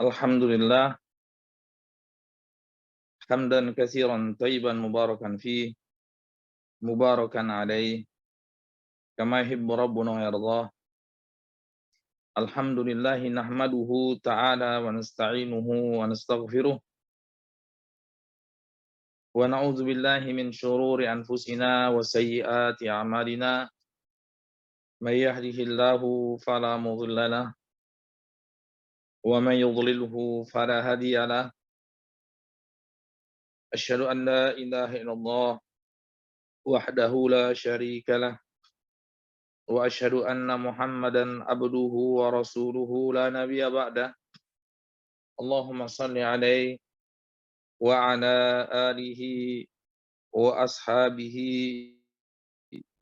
Alhamdulillah, hamdan katsiran thayyiban mubarakan fih, mubarakan alaih, kama yuhibbu rabbuna wa yardah. Alhamdulillahi nahmaduhu ta'ala wa nasta'inuhu wa nastaghfiruh wa na'udzu billahi min syururi anfusina wa sayyiati a'malina. May yahdihillahu fala mudilla lah wa may yudlilhu fala hadiya lah. Asyhadu an la ilaha illallah wahdahu la syarika lah. Wa asyhadu anna Muhammadan abduhu wa rasuluhu la nabiyya ba'dah. Allahumma shalli alaihi wa ala alihi wa ashabihi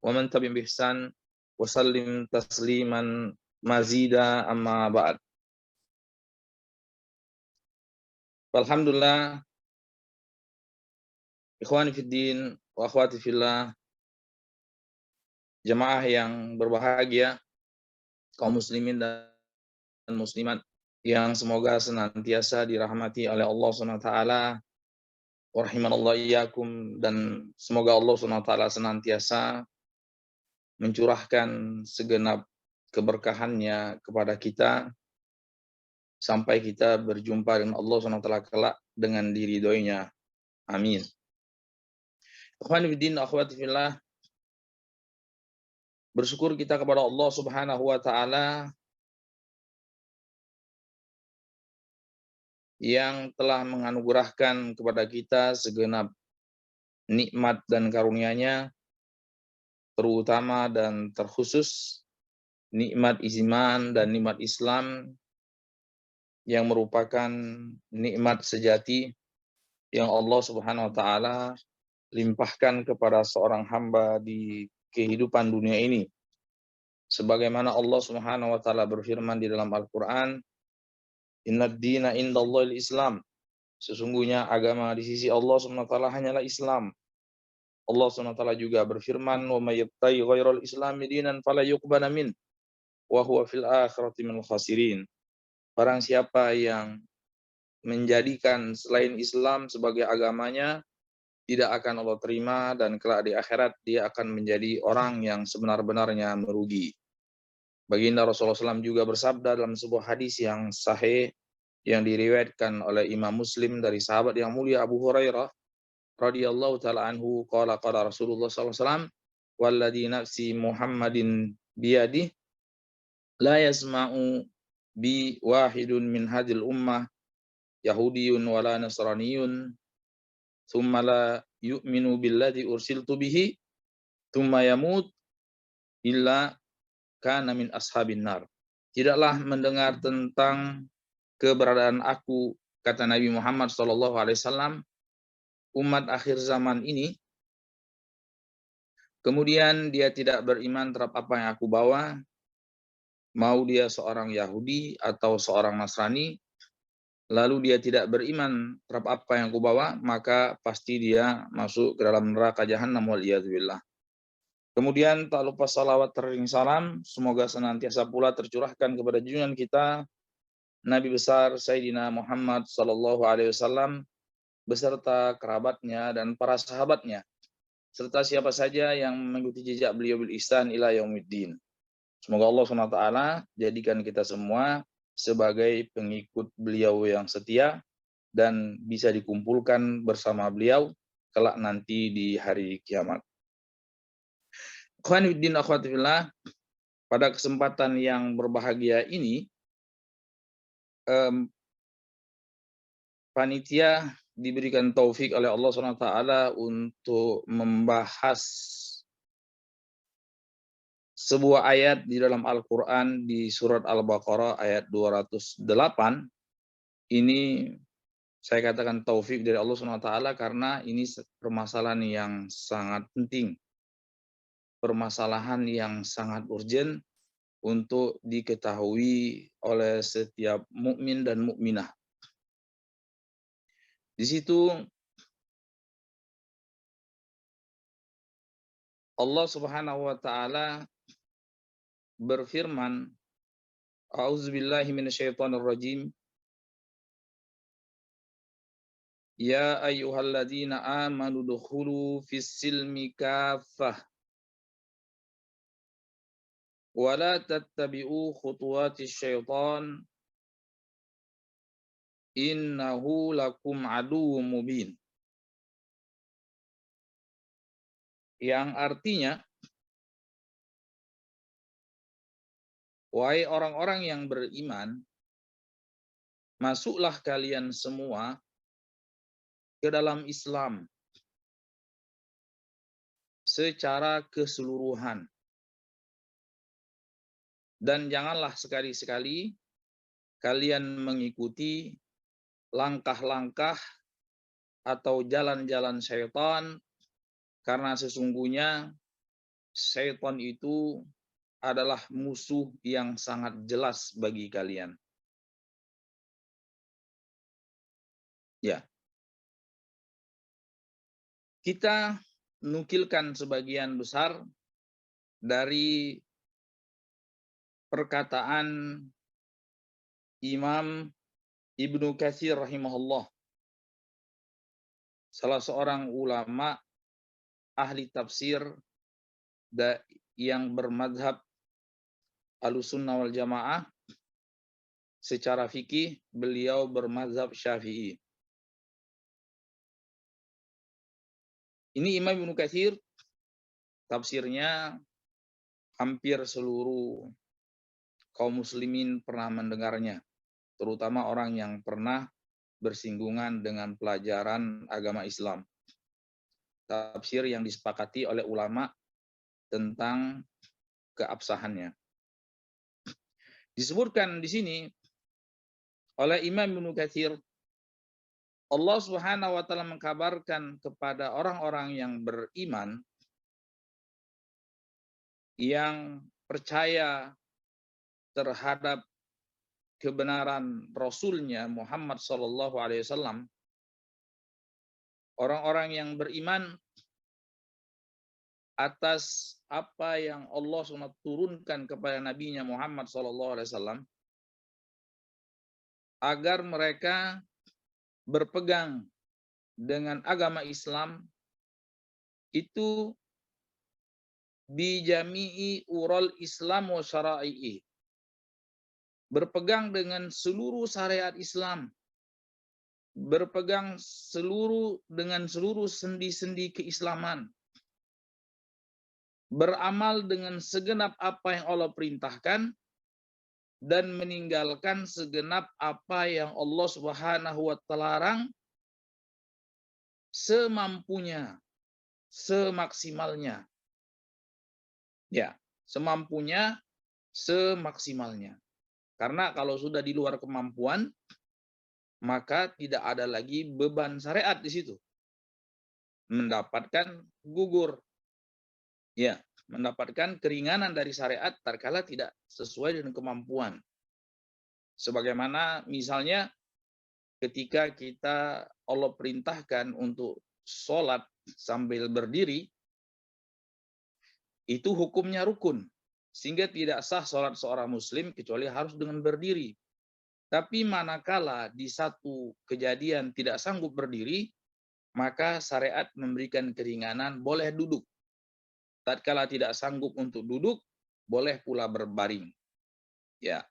wa man tabi'ahum bi ihsan wa sallim tasliman mazida amma ba'd. Alhamdulillah, ikhwani fid din wa akhwati fillah, jamaah yang berbahagia, kaum muslimin dan muslimat yang semoga senantiasa dirahmati oleh Allah Subhanahu wa taala, wa rahimanallahu iyyakum, dan semoga Allah Subhanahu wa taala senantiasa mencurahkan segenap keberkahannya kepada kita sampai kita berjumpa dengan Allah Subhanahu wa taala kelak dengan diridhoinya. Amin. Ikhwani fiddin, akhwati fillah, bersyukur kita kepada Allah Subhanahu wa taala yang telah menganugerahkan kepada kita segenap nikmat dan karunia-Nya, terutama dan terkhusus nikmat iman dan nikmat Islam yang merupakan nikmat sejati yang Allah Subhanahu wa taala limpahkan kepada seorang hamba di kehidupan dunia ini. Sebagaimana Allah Subhanahu wa taala berfirman di dalam Al-Qur'an, "Innad dina indallahil Islam." Sesungguhnya agama di sisi Allah Subhanahu wa taala hanyalah Islam. Allah Subhanahu wa taala juga berfirman, "Wa may yabtaghi ghairal islami dinan fala yuqbala min wa huwa fil akhirati minal khasirin." Barang siapa yang menjadikan selain Islam sebagai agamanya, tidak akan Allah terima, dan kelak di akhirat dia akan menjadi orang yang sebenar-benarnya merugi. Baginda Rasulullah SAW juga bersabda dalam sebuah hadis yang sahih yang diriwayatkan oleh Imam Muslim dari sahabat yang mulia Abu Hurairah radhiyallahu taala anhu, qala Rasulullah SAW, "Walladzi nafsi Muhammadin biyadihi la yasma'u bi wahidun min hadhil ummah Yahudiyun wala Nasraniyun thumma la yu'minu billadzi ursiltu bihi thumma yamut illa kana min ashabin nar." Tidaklah mendengar tentang keberadaan aku, kata Nabi Muhammad SAW, umat akhir zaman ini, kemudian dia tidak beriman terhadap apa yang aku bawa, mau dia seorang Yahudi atau seorang Nasrani, lalu dia tidak beriman terhadap apa yang aku bawa, maka pasti dia masuk ke dalam neraka jahanam, waliyadzubillah. Kemudian tak lupa salawat tering salam semoga senantiasa pula tercurahkan kepada junjungan kita Nabi besar Sayyidina Muhammad sallallahu alaihi wasallam beserta kerabatnya dan para sahabatnya, serta siapa saja yang mengikuti jejak beliau bil ihsan ila yaumiddin. Semoga Allah SWT jadikan kita semua sebagai pengikut beliau yang setia dan bisa dikumpulkan bersama beliau kelak nanti di hari kiamat. Ikhwan fiddin, akhwati fillah, pada kesempatan yang berbahagia ini, panitia diberikan taufik oleh Allah SWT untuk membahas sebuah ayat di dalam Al-Quran di surat Al-Baqarah ayat 208. Ini saya katakan taufik dari Allah SWT karena ini permasalahan yang sangat penting, permasalahan yang sangat urgent untuk diketahui oleh setiap mukmin dan mukminah. Di situ Allah Subhanahu wa taala berfirman, "A'udzubillahi minasyaitonirrajim. Ya ayyuhalladzina amanu dukhulu fis silmi kaffah wa la tattabi'u khutuwatis syaitan innahu lakum aduwwum mubin. Yang artinya, wahai orang-orang yang beriman, masuklah kalian semua ke dalam Islam secara keseluruhan. Dan janganlah sekali-sekali kalian mengikuti langkah-langkah atau jalan-jalan syaitan, karena sesungguhnya syaitan itu adalah musuh yang sangat jelas bagi kalian. Ya, kita nukilkan sebagian besar dari perkataan Imam Ibnu Katsir rahimahullah, salah seorang ulama ahli tafsir yang bermadhab Ahlussunnah wal Jamaah. Secara fikih beliau bermazhab Syafi'i. Ini Imam Ibnu Katsir, tafsirnya hampir seluruh kaum muslimin pernah mendengarnya, terutama orang yang pernah bersinggungan dengan pelajaran agama Islam. Tafsir yang disepakati oleh ulama tentang keabsahannya. Disebutkan di sini oleh Imam Ibnu Katsir, Allah Subhanahu wa taala mengkabarkan kepada orang-orang yang beriman, yang percaya terhadap kebenaran Rasulnya Muhammad Sallallahu Alaihi Wasallam, orang-orang yang beriman atas apa yang Allah SWT turunkan kepada Nabi-Nya Muhammad Sallallahu Alaihi Wasallam, agar mereka berpegang dengan agama Islam itu bijami'i ural Islam wa syara'i'i, berpegang dengan seluruh syariat Islam, berpegang dengan seluruh sendi-sendi keislaman, beramal dengan segenap apa yang Allah perintahkan, dan meninggalkan segenap apa yang Allah Subhanahu wa taala larang semampunya, semaksimalnya. Ya, semampunya, semaksimalnya. Karena kalau sudah di luar kemampuan, maka tidak ada lagi beban syariat di situ. Mendapatkan gugur. Ya, mendapatkan keringanan dari syariat tatkala tidak sesuai dengan kemampuan. Sebagaimana misalnya ketika Allah perintahkan untuk sholat sambil berdiri, itu hukumnya rukun. Sehingga tidak sah sholat seorang muslim kecuali harus dengan berdiri. Tapi manakala di satu kejadian tidak sanggup berdiri, maka syariat memberikan keringanan, boleh duduk. Tatkala tidak sanggup untuk duduk, boleh pula berbaring. Ya,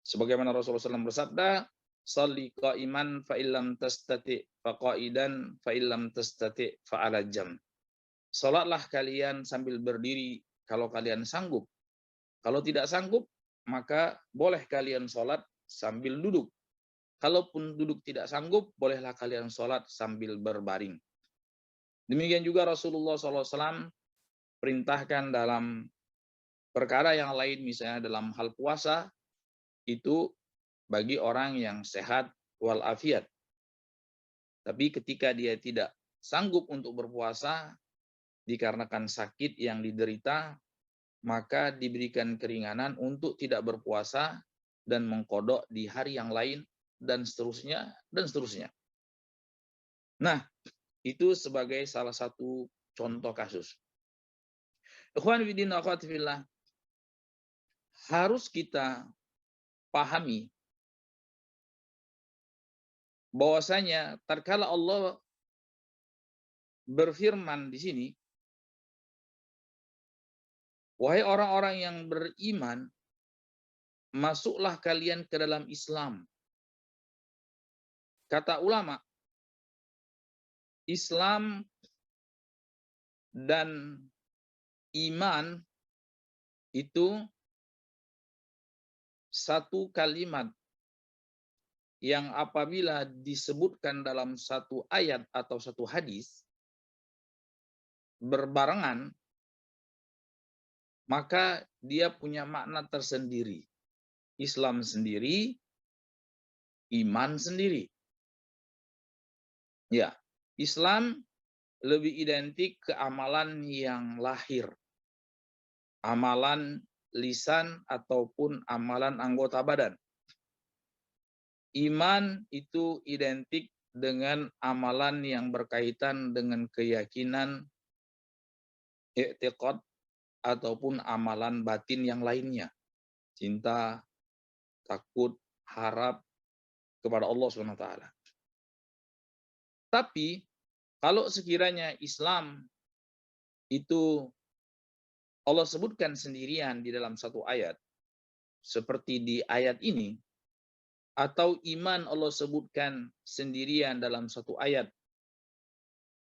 sebagaimana Rasulullah SAW bersabda, "Shalli qa'iman fa illam tastati' fa qa'idan fa illam tastati' fa 'ala jam." Salatlah kalian sambil berdiri kalau kalian sanggup. Kalau tidak sanggup, maka boleh kalian sholat sambil duduk. Kalaupun duduk tidak sanggup, bolehlah kalian sholat sambil berbaring. Demikian juga Rasulullah SAW perintahkan dalam perkara yang lain, misalnya dalam hal puasa, itu bagi orang yang sehat walafiat. Tapi ketika dia tidak sanggup untuk berpuasa, dikarenakan sakit yang diderita, maka diberikan keringanan untuk tidak berpuasa dan mengkodok di hari yang lain, dan seterusnya, dan seterusnya. Nah, itu sebagai salah satu contoh kasus. Ikhwan fillah wa akhwat fillah, harus kita pahami bahwasanya tatkala Allah berfirman di sini, wahai orang-orang yang beriman, masuklah kalian ke dalam Islam. Kata ulama, Islam dan iman itu satu kalimat yang apabila disebutkan dalam satu ayat atau satu hadis berbarengan, maka dia punya makna tersendiri. Islam sendiri, iman sendiri. Ya, Islam lebih identik ke amalan yang lahir. Amalan lisan ataupun amalan anggota badan. Iman itu identik dengan amalan yang berkaitan dengan keyakinan, i'tiqad, ataupun amalan batin yang lainnya. Cinta, takut, harap kepada Allah SWT. Tapi kalau sekiranya Islam itu Allah sebutkan sendirian di dalam satu ayat, seperti di ayat ini, atau iman Allah sebutkan sendirian dalam satu ayat,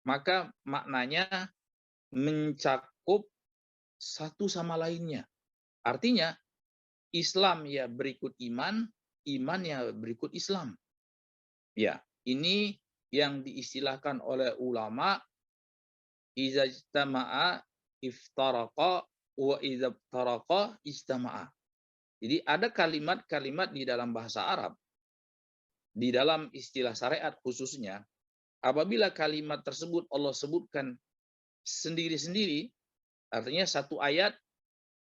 maka maknanya mencakup satu sama lainnya. Artinya, Islam ya berikut iman, iman ya berikut Islam. Ya, ini yang diistilahkan oleh ulama iza ijtama'a iftaraqa wa iza iftaraqa ijtama'a. Jadi ada kalimat-kalimat di dalam bahasa Arab, di dalam istilah syariat khususnya, apabila kalimat tersebut Allah sebutkan sendiri-sendiri, artinya satu ayat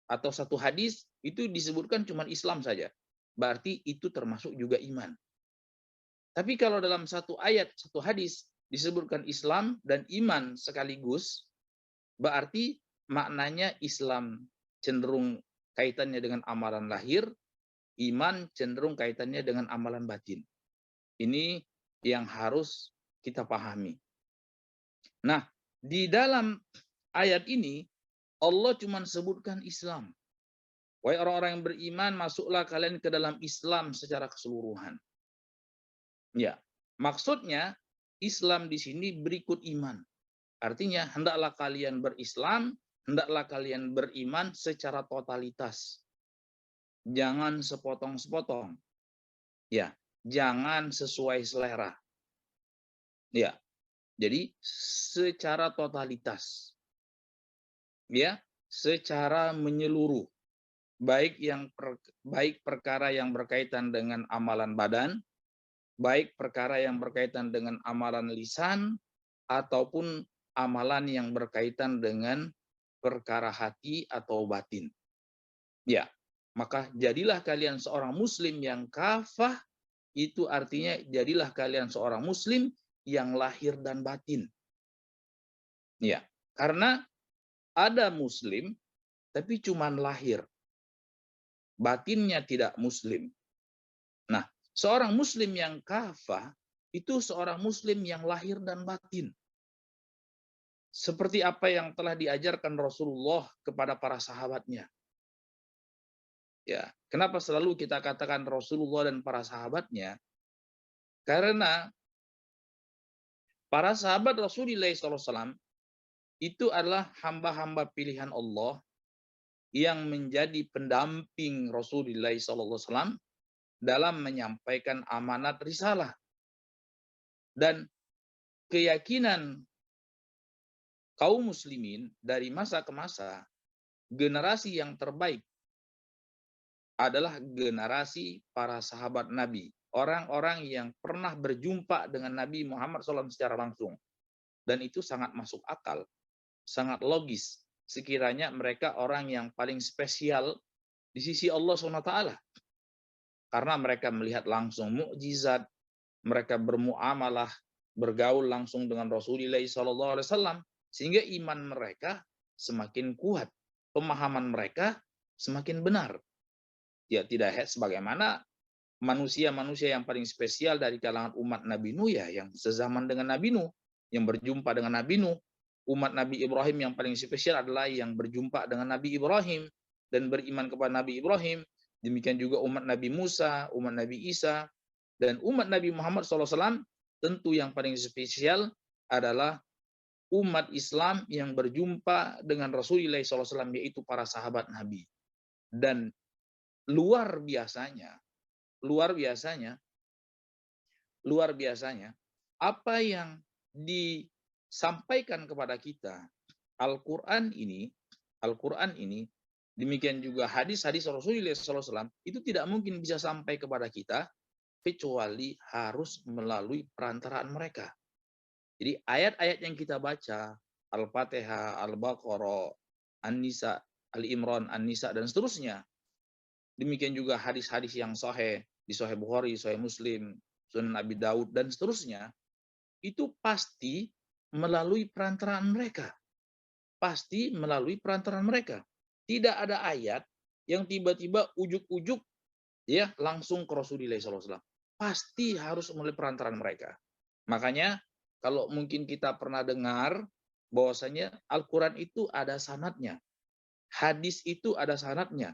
atau satu hadis itu disebutkan cuma Islam saja. Berarti itu termasuk juga iman. Tapi kalau dalam satu ayat, satu hadis disebutkan Islam dan iman sekaligus, berarti maknanya Islam cenderung kaitannya dengan amalan lahir, iman cenderung kaitannya dengan amalan batin. Ini yang harus kita pahami. Nah, di dalam ayat ini Allah cuma sebutkan Islam. Wahai orang-orang yang beriman, masuklah kalian ke dalam Islam secara keseluruhan. Ya, maksudnya Islam di sini berikut iman. Artinya hendaklah kalian berislam, hendaklah kalian beriman secara totalitas. Jangan sepotong-sepotong. Ya, jangan sesuai selera. Ya. Jadi secara totalitas. Ya, secara menyeluruh. Baik perkara yang berkaitan dengan amalan badan, baik perkara yang berkaitan dengan amalan lisan, ataupun amalan yang berkaitan dengan perkara hati atau batin. Ya, maka jadilah kalian seorang muslim yang kafah, itu artinya jadilah kalian seorang muslim yang lahir dan batin. Ya, karena ada muslim tapi cuman lahir. Batinnya tidak muslim. Nah, seorang muslim yang kafah itu seorang muslim yang lahir dan batin. Seperti apa yang telah diajarkan Rasulullah kepada para sahabatnya. Ya, kenapa selalu kita katakan Rasulullah dan para sahabatnya? Karena para sahabat Rasulullah SAW itu adalah hamba-hamba pilihan Allah yang menjadi pendamping Rasulullah SAW dalam menyampaikan amanat risalah. Dan keyakinan kaum muslimin dari masa ke masa, generasi yang terbaik adalah generasi para sahabat Nabi. Orang-orang yang pernah berjumpa dengan Nabi Muhammad SAW secara langsung. Dan itu sangat masuk akal, sangat logis. Sekiranya mereka orang yang paling spesial di sisi Allah SWT. Karena mereka melihat langsung mukjizat, mereka bermuamalah, bergaul langsung dengan Rasulullah SAW, sehingga iman mereka semakin kuat, pemahaman mereka semakin benar. Ya, tidak sebagaimana manusia-manusia yang paling spesial dari kalangan umat Nabi Nuh ya yang sezaman dengan Nabi Nuh, yang berjumpa dengan Nabi Nuh. Umat Nabi Ibrahim yang paling spesial adalah yang berjumpa dengan Nabi Ibrahim dan beriman kepada Nabi Ibrahim. Demikian juga umat Nabi Musa, umat Nabi Isa, dan umat Nabi Muhammad SAW tentu yang paling spesial adalah umat Islam yang berjumpa dengan Rasulullah SAW, yaitu para sahabat Nabi. Dan luar biasanya, luar biasanya, apa yang disampaikan kepada kita Al-Quran ini, demikian juga hadis-hadis Rasulullah SAW, itu tidak mungkin bisa sampai kepada kita kecuali harus melalui perantaraan mereka. Jadi ayat-ayat yang kita baca, Al-Fatihah, Al-Baqarah, An-Nisa, Al-Imran, An-Nisa, dan seterusnya. Demikian juga hadis-hadis yang sahih, di Sahih Bukhari, Sahih Muslim, Sunan Abi Daud, dan seterusnya, itu pasti melalui perantaraan mereka. Pasti melalui perantaraan mereka. Tidak ada ayat yang tiba-tiba ujuk-ujuk ya langsung ke Rasulullah SAW. Pasti harus melalui perantaraan mereka. Makanya kalau mungkin kita pernah dengar bahwasanya Al-Quran itu ada sanadnya. Hadis itu ada sanadnya.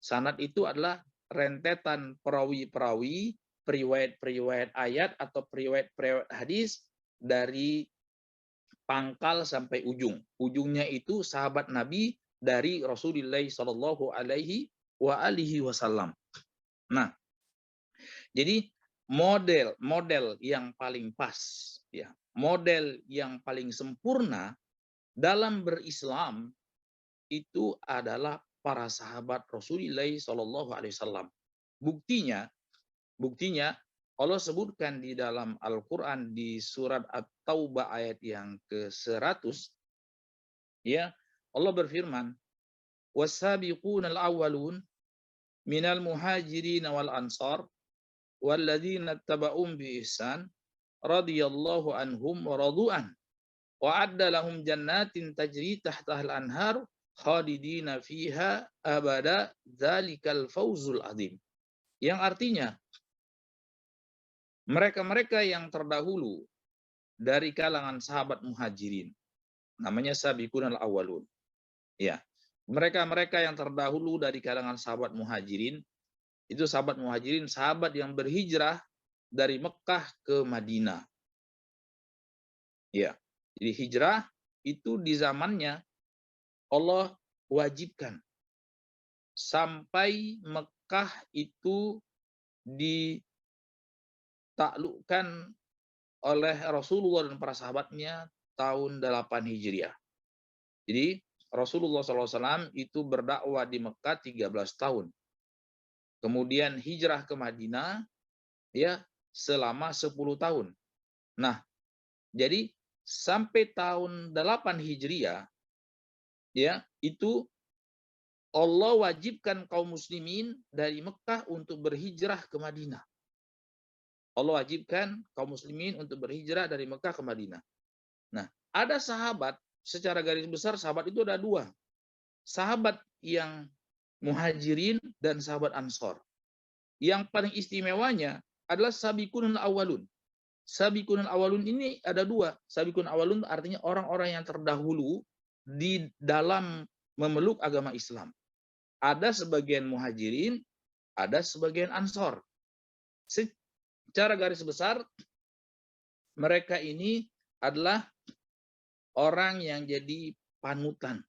Sanad itu adalah rentetan perawi-perawi, periwayat-periwayat ayat atau periwayat-periwayat hadis dari pangkal sampai ujung. Ujungnya itu sahabat Nabi dari Rasulullah Shallallahu Alaihi Wasallam. Nah, jadi model yang paling pas, ya, model yang paling sempurna dalam berislam itu adalah para sahabat Rasulullah Shallallahu Alaihi Wasallam. Buktinya Allah sebutkan di dalam Al-Quran di surat At-Taubah ayat yang ke-100, ya, Allah berfirman, "Was-sabiqunal awwalun minal muhajirin wal ansar walladzina tabauhum bi ihsan radhiyallahu anhum wa radu'an wa adda lahum jannatin tajri tahtahal anhar khalidina fiha abada dzalikal fawzul azim." Yang artinya mereka-mereka yang terdahulu dari kalangan sahabat muhajirin, namanya sabiqunal awwalun. Ya, mereka-mereka yang terdahulu dari kalangan sahabat muhajirin, itu sahabat muhajirin, sahabat yang berhijrah dari Mekah ke Madinah. Ya, jadi hijrah itu di zamannya Allah wajibkan sampai Mekah itu ditaklukkan oleh Rasulullah dan para sahabatnya tahun 8 Hijriah. Jadi Rasulullah SAW itu berdakwah di Mekah 13 tahun. Kemudian hijrah ke Madinah ya selama 10 tahun. Nah, jadi sampai tahun 8 Hijriah ya itu Allah wajibkan kaum muslimin dari Mekah untuk berhijrah ke Madinah. Allah wajibkan kaum muslimin untuk berhijrah dari Mekah ke Madinah. Nah, ada sahabat, secara garis besar sahabat itu ada dua. Sahabat yang muhajirin dan sahabat ansor. Yang paling istimewanya adalah sabiqunul awalun. Sabiqunul awalun ini ada dua. Sabiqunul awalun artinya orang-orang yang terdahulu di dalam memeluk agama Islam. Ada sebagian muhajirin, ada sebagian ansor. Secara garis besar, mereka ini adalah orang yang jadi panutan.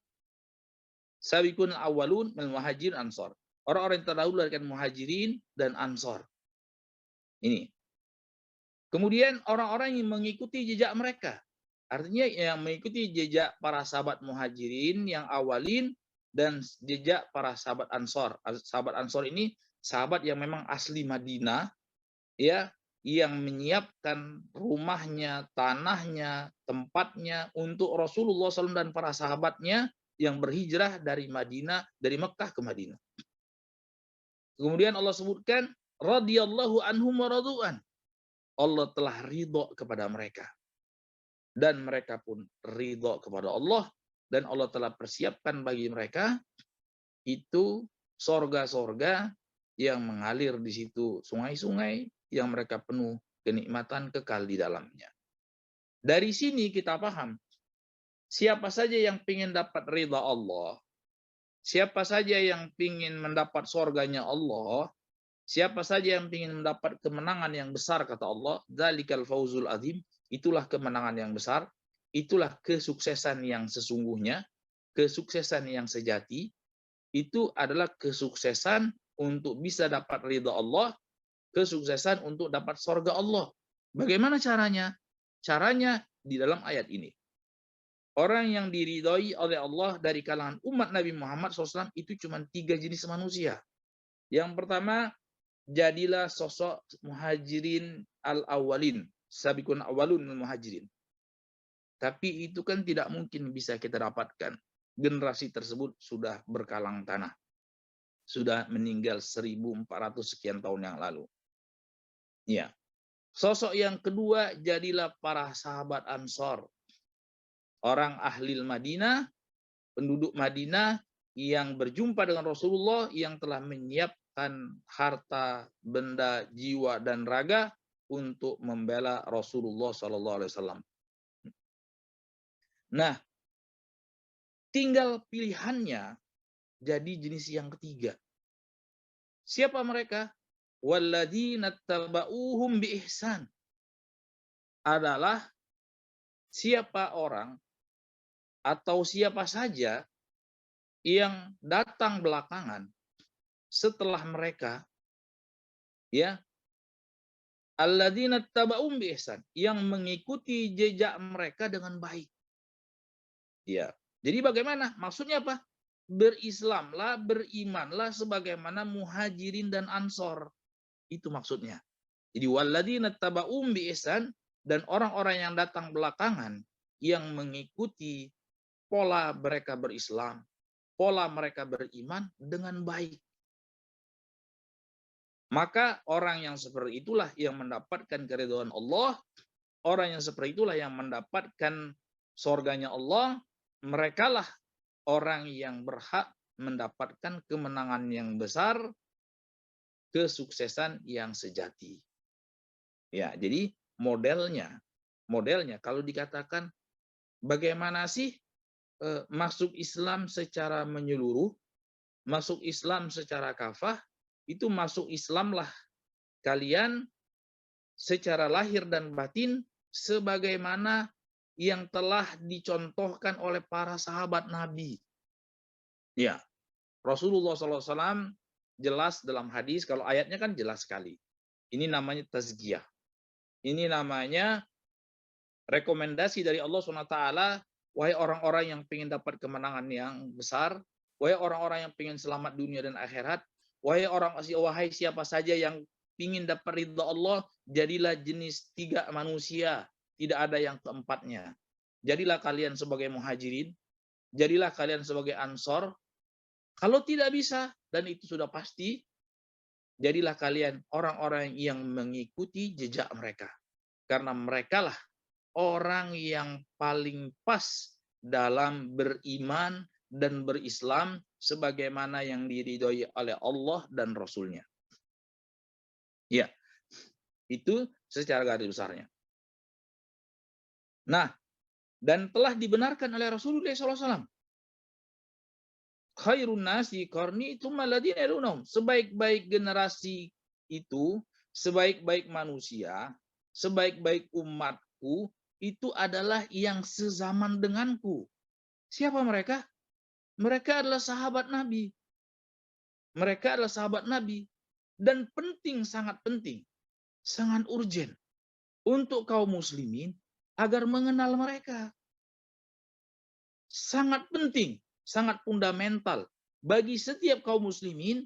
Sabiqun awalun minal muhajirin ansor. Orang-orang yang terdahulu dari muhajirin dan ansor. Ini. Kemudian orang-orang yang mengikuti jejak mereka. Artinya yang mengikuti jejak para sahabat muhajirin yang awalin dan jejak para sahabat ansor. Sahabat ansor ini sahabat yang memang asli Madinah, ya, yang menyiapkan rumahnya, tanahnya, tempatnya untuk Rasulullah SAW dan para sahabatnya yang berhijrah dari Madinah, dari Mekah ke Madinah. Kemudian Allah sebutkan radhiyallahu anhum wa radu'an. Allah telah ridho kepada mereka dan mereka pun ridho kepada Allah, dan Allah telah persiapkan bagi mereka itu sorga-sorga yang mengalir di situ, sungai-sungai yang mereka penuh kenikmatan kekal di dalamnya. Dari sini kita paham, siapa saja yang ingin dapat ridha Allah, siapa saja yang ingin mendapat surganya Allah, siapa saja yang ingin mendapat kemenangan yang besar, kata Allah, dzalikal fauzul azim, itulah kemenangan yang besar, itulah kesuksesan yang sesungguhnya, kesuksesan yang sejati, itu adalah kesuksesan untuk bisa dapat ridha Allah, kesuksesan untuk dapat surga Allah. Bagaimana caranya? Caranya di dalam ayat ini. Orang yang diridhoi oleh Allah dari kalangan umat Nabi Muhammad SAW itu cuma 3 jenis manusia. Yang pertama, jadilah sosok muhajirin al-awwalin, sabiqun awwalun al-muhajirin. Tapi itu kan tidak mungkin bisa kita dapatkan. Generasi tersebut sudah berkalang tanah. Sudah meninggal 1400 sekian tahun yang lalu. Ya. Sosok yang kedua, jadilah para sahabat Ansor. Orang ahli Madinah, penduduk Madinah yang berjumpa dengan Rasulullah, yang telah menyiapkan harta, benda, jiwa, dan raga untuk membela Rasulullah SAW. Nah, tinggal pilihannya jadi jenis yang ketiga. Siapa mereka? Walladzina tabauhum biihsan. Adalah siapa orang atau siapa saja yang datang belakangan setelah mereka, ya, alladzina tabauhum biihsan, yang mengikuti jejak mereka dengan baik. Ya. Jadi bagaimana? Maksudnya apa? Berislamlah, berimanlah sebagaimana muhajirin dan ansor. Itu maksudnya. Jadi walladzina taba'um bi ihsan, dan orang-orang yang datang belakangan yang mengikuti pola mereka berislam, pola mereka beriman dengan baik. Maka orang yang seperti itulah yang mendapatkan keridhaan Allah, orang yang seperti itulah yang mendapatkan surganya Allah, merekalah orang yang berhak mendapatkan kemenangan yang besar, kesuksesan yang sejati. Ya, jadi modelnya kalau dikatakan bagaimana sih masuk Islam secara menyeluruh, masuk Islam secara kafah, itu masuk Islamlah kalian secara lahir dan batin sebagaimana yang telah dicontohkan oleh para sahabat Nabi. Ya, Rasulullah SAW jelas dalam hadis, kalau ayatnya kan jelas sekali. Ini namanya tazkiyah. Ini namanya rekomendasi dari Allah SWT, wahai orang-orang yang ingin dapat kemenangan yang besar, wahai orang-orang yang ingin selamat dunia dan akhirat, wahai siapa saja yang ingin dapat ridha Allah, jadilah jenis 3 manusia, tidak ada yang keempatnya. Jadilah kalian sebagai muhajirin, jadilah kalian sebagai ansor. Kalau tidak bisa, dan itu sudah pasti, jadilah kalian orang-orang yang mengikuti jejak mereka. Karena merekalah orang yang paling pas dalam beriman dan berislam sebagaimana yang diridhoi oleh Allah dan Rasul-Nya. Ya, itu secara garis besarnya. Nah, dan telah dibenarkan oleh Rasulullah SAW. Khairun nasi qarni tsumma alladziina yalunhum. Sebaik-baik generasi itu, sebaik-baik manusia, sebaik-baik umatku itu adalah yang sezaman denganku. Siapa mereka? Mereka adalah sahabat Nabi. Mereka adalah sahabat Nabi. Dan penting, sangat penting, sangat urgen untuk kaum muslimin agar mengenal mereka. Sangat penting, sangat fundamental bagi setiap kaum muslimin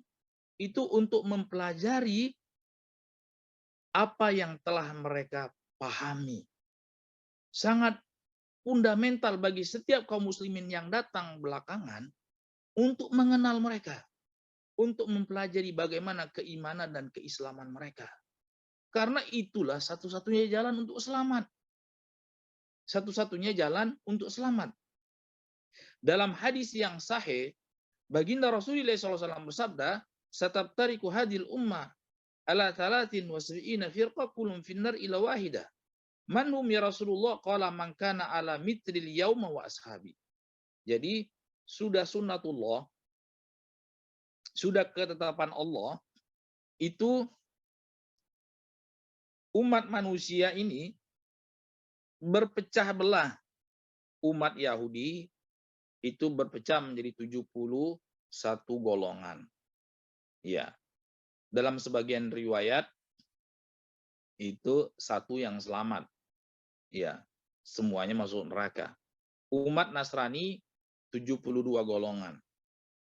itu untuk mempelajari apa yang telah mereka pahami. Sangat fundamental bagi setiap kaum muslimin yang datang belakangan untuk mengenal mereka, untuk mempelajari bagaimana keimanan dan keislaman mereka. Karena itulah satu-satunya jalan untuk selamat. Satu-satunya jalan untuk selamat. Dalam hadis yang sahih, baginda Rasulullah SAW bersabda, satabtariku hadil ummah ala 73 firqah kullun finnar ila wahidah. Man hum ya Rasulullah? Qala man kana ala mitril yauma wa ashabi. Jadi sudah sunnatullah, sudah ketetapan Allah, itu umat manusia ini berpecah belah. Umat Yahudi itu berpecah menjadi 71 golongan. Ya. Dalam sebagian riwayat itu satu yang selamat. Ya, semuanya masuk neraka. Umat Nasrani 72 golongan.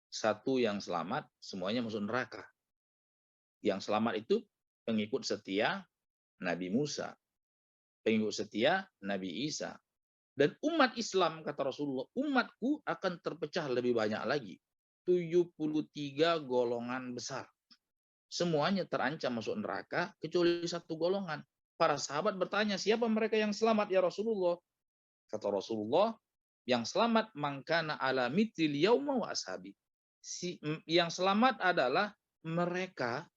Satu yang selamat, semuanya masuk neraka. Yang selamat itu pengikut setia Nabi Musa, pengikut setia Nabi Isa. Dan umat Islam, kata Rasulullah, umatku akan terpecah lebih banyak lagi. 73 golongan besar. Semuanya terancam masuk neraka, kecuali satu golongan. Para sahabat bertanya, siapa mereka yang selamat ya Rasulullah? Kata Rasulullah, yang selamat mangkana ala mitril yauma wa ashabi. Yang selamat adalah mereka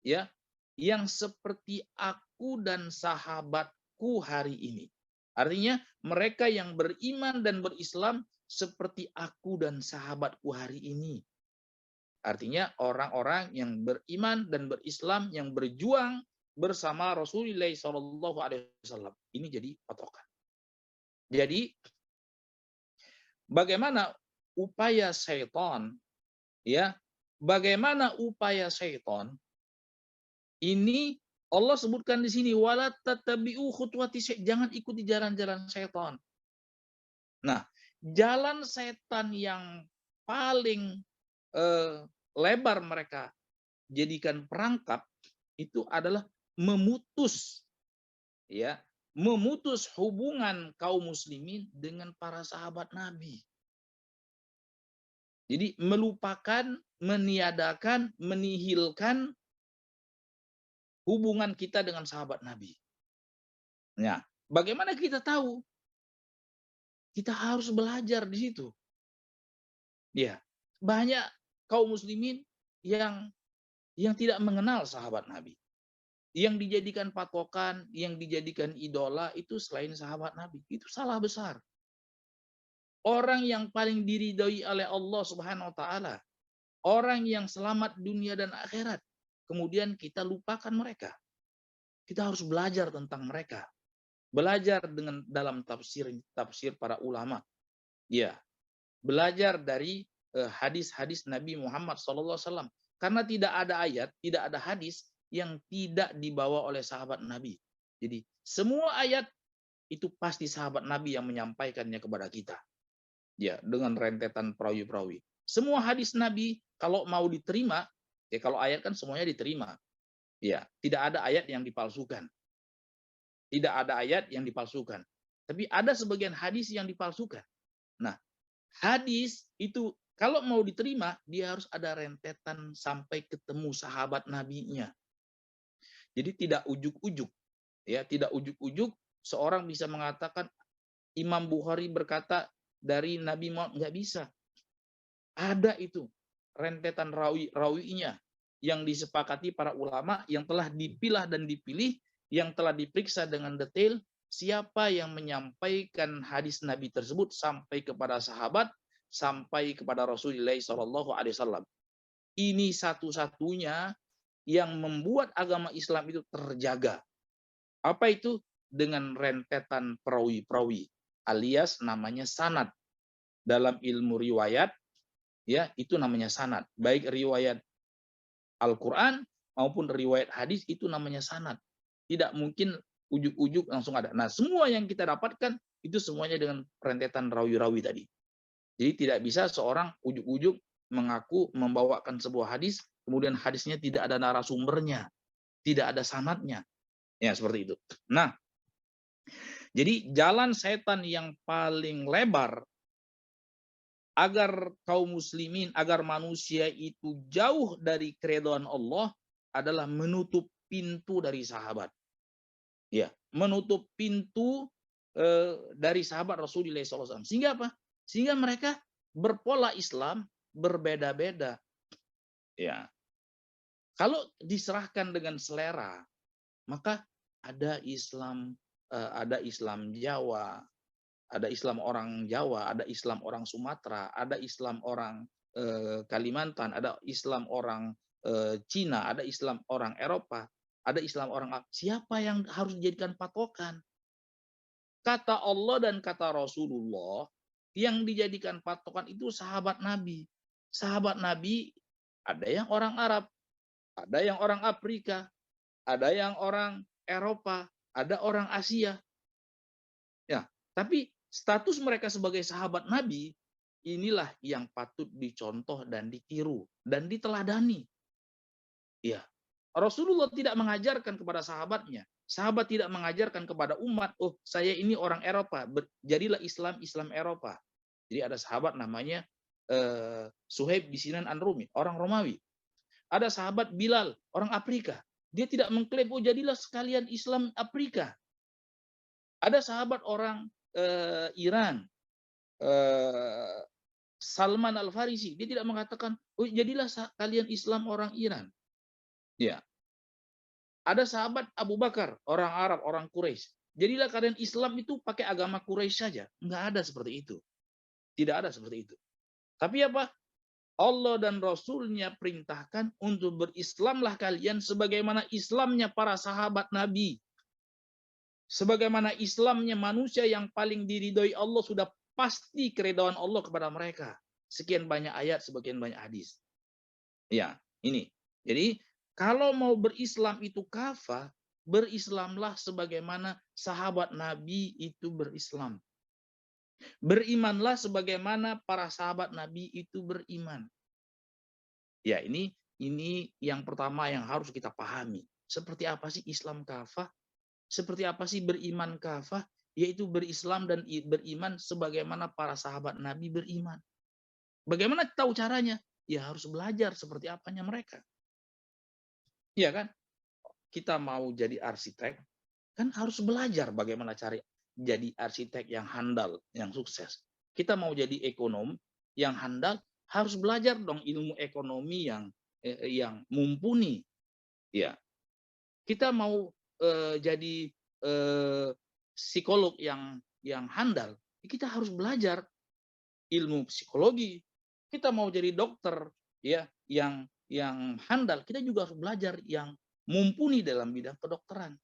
ya yang seperti aku dan sahabatku hari ini. Artinya mereka yang beriman dan berislam seperti aku dan sahabatku hari ini. Artinya orang-orang yang beriman dan berislam yang berjuang bersama Rasulullah SAW. Ini jadi patokan. Jadi bagaimana upaya syaitan, ya? Bagaimana upaya syaitan? Ini Allah sebutkan di sini, wala tattabi'u khutuwati syaitan, jangan ikuti jalan-jalan syaitan. Nah, jalan setan yang paling lebar mereka jadikan perangkap itu adalah memutus hubungan kaum muslimin dengan para sahabat Nabi. Jadi melupakan, meniadakan, menihilkan hubungan kita dengan sahabat Nabi. Nah, bagaimana kita tahu? Kita harus belajar di situ. Ya, banyak kaum muslimin yang tidak mengenal sahabat Nabi. Yang dijadikan patokan, yang dijadikan idola itu selain sahabat Nabi. Itu salah besar. Orang yang paling diridhoi oleh Allah Subhanahu wa taala, orang yang selamat dunia dan akhirat, kemudian kita lupakan mereka. Kita harus belajar tentang mereka. Belajar dalam tafsir para ulama. Ya. Belajar dari hadis-hadis Nabi Muhammad SAW. Karena tidak ada ayat, tidak ada hadis yang tidak dibawa oleh sahabat Nabi. Jadi semua ayat itu pasti sahabat Nabi yang menyampaikannya kepada kita. Ya, dengan rentetan perawi-perawi. Semua hadis Nabi kalau mau diterima, ya kalau ayat kan semuanya diterima. Ya, tidak ada ayat yang dipalsukan. Tidak ada ayat yang dipalsukan. Tapi ada sebagian hadis yang dipalsukan. Nah, hadis itu kalau mau diterima, dia harus ada rentetan sampai ketemu sahabat nabinya. Jadi tidak ujuk-ujuk. Ya, tidak ujuk-ujuk seorang bisa mengatakan Imam Bukhari berkata dari Nabi Muhammad, nggak bisa. Ada itu rentetan rawinya yang disepakati para ulama yang telah dipilah dan dipilih, yang telah diperiksa dengan detail siapa yang menyampaikan hadis Nabi tersebut sampai kepada sahabat, sampai kepada Rasulullah SAW. Ini satu-satunya yang membuat agama Islam itu terjaga. Apa itu? Dengan rentetan perawi-perawi, alias namanya sanad. Dalam ilmu riwayat, ya itu namanya sanad. Baik riwayat Al-Quran maupun riwayat hadis itu namanya sanad. Tidak mungkin ujuk-ujuk langsung ada. Nah, semua yang kita dapatkan itu semuanya dengan rentetan rawi-rawi tadi. Jadi tidak bisa seorang ujuk-ujuk mengaku membawakan sebuah hadis, kemudian hadisnya tidak ada narasumbernya, tidak ada sanadnya. Ya, seperti itu. Nah, jadi jalan setan yang paling lebar agar kaum muslimin, agar manusia itu jauh dari keridhaan Allah adalah menutup pintu dari sahabat. Ya, menutup pintu dari sahabat Rasulullah SAW. Sehingga apa? Sehingga mereka berpola Islam berbeda-beda. Ya. Kalau diserahkan dengan selera, maka ada Islam ada Islam Jawa, ada Islam orang Jawa, ada Islam orang Sumatera, ada Islam orang Kalimantan, ada Islam orang Cina, ada Islam orang Eropa, ada Islam orang siapa yang harus dijadikan patokan? Kata Allah dan kata Rasulullah yang dijadikan patokan itu sahabat Nabi. Sahabat Nabi ada yang orang Arab, ada yang orang Afrika, ada yang orang Eropa, ada orang Asia. Ya, tapi status mereka sebagai sahabat Nabi inilah yang patut dicontoh dan ditiru dan diteladani. Ya, Rasulullah tidak mengajarkan kepada sahabatnya. Sahabat tidak mengajarkan kepada umat, oh saya ini orang Eropa, jadilah Islam Eropa. Jadi ada sahabat namanya Suhaib bin Sinan An-Rumi, orang Romawi. Ada sahabat Bilal, orang Afrika. Dia tidak mengklaim, oh jadilah sekalian Islam Afrika. Ada sahabat orang Iran, Salman Al-Farisi. Dia tidak mengatakan, oh jadilah kalian Islam orang Iran. Ya. Ada sahabat Abu Bakar, orang Arab, orang Quraisy. Jadilah kalian Islam itu pakai agama Quraisy saja. Enggak ada seperti itu. Tidak ada seperti itu. Tapi apa? Allah dan Rasulnya perintahkan untuk berislamlah kalian sebagaimana Islamnya para sahabat Nabi. Sebagaimana Islamnya manusia yang paling diridhoi Allah, sudah pasti keridhaan Allah kepada mereka. Sekian banyak ayat, sebagian banyak hadis. Ya, ini. Jadi, kalau mau berislam itu kafah, berislamlah sebagaimana sahabat Nabi itu berislam. Berimanlah sebagaimana para sahabat Nabi itu beriman. Ya, ini yang pertama yang harus kita pahami. Seperti apa sih Islam kafah? Seperti apa sih beriman kafah? Yaitu berislam dan beriman sebagaimana para sahabat Nabi beriman. Bagaimana tahu caranya? Ya harus belajar seperti apanya mereka. Iya kan? Kita mau jadi arsitek, kan harus belajar bagaimana cari jadi arsitek yang handal, yang sukses. Kita mau jadi ekonom yang handal, harus belajar dong ilmu ekonomi yang mumpuni. Ya. Kita mau jadi psikolog yang handal, kita harus belajar ilmu psikologi. Kita mau jadi dokter ya yang handal, kita juga harus belajar yang mumpuni dalam bidang kedokteran.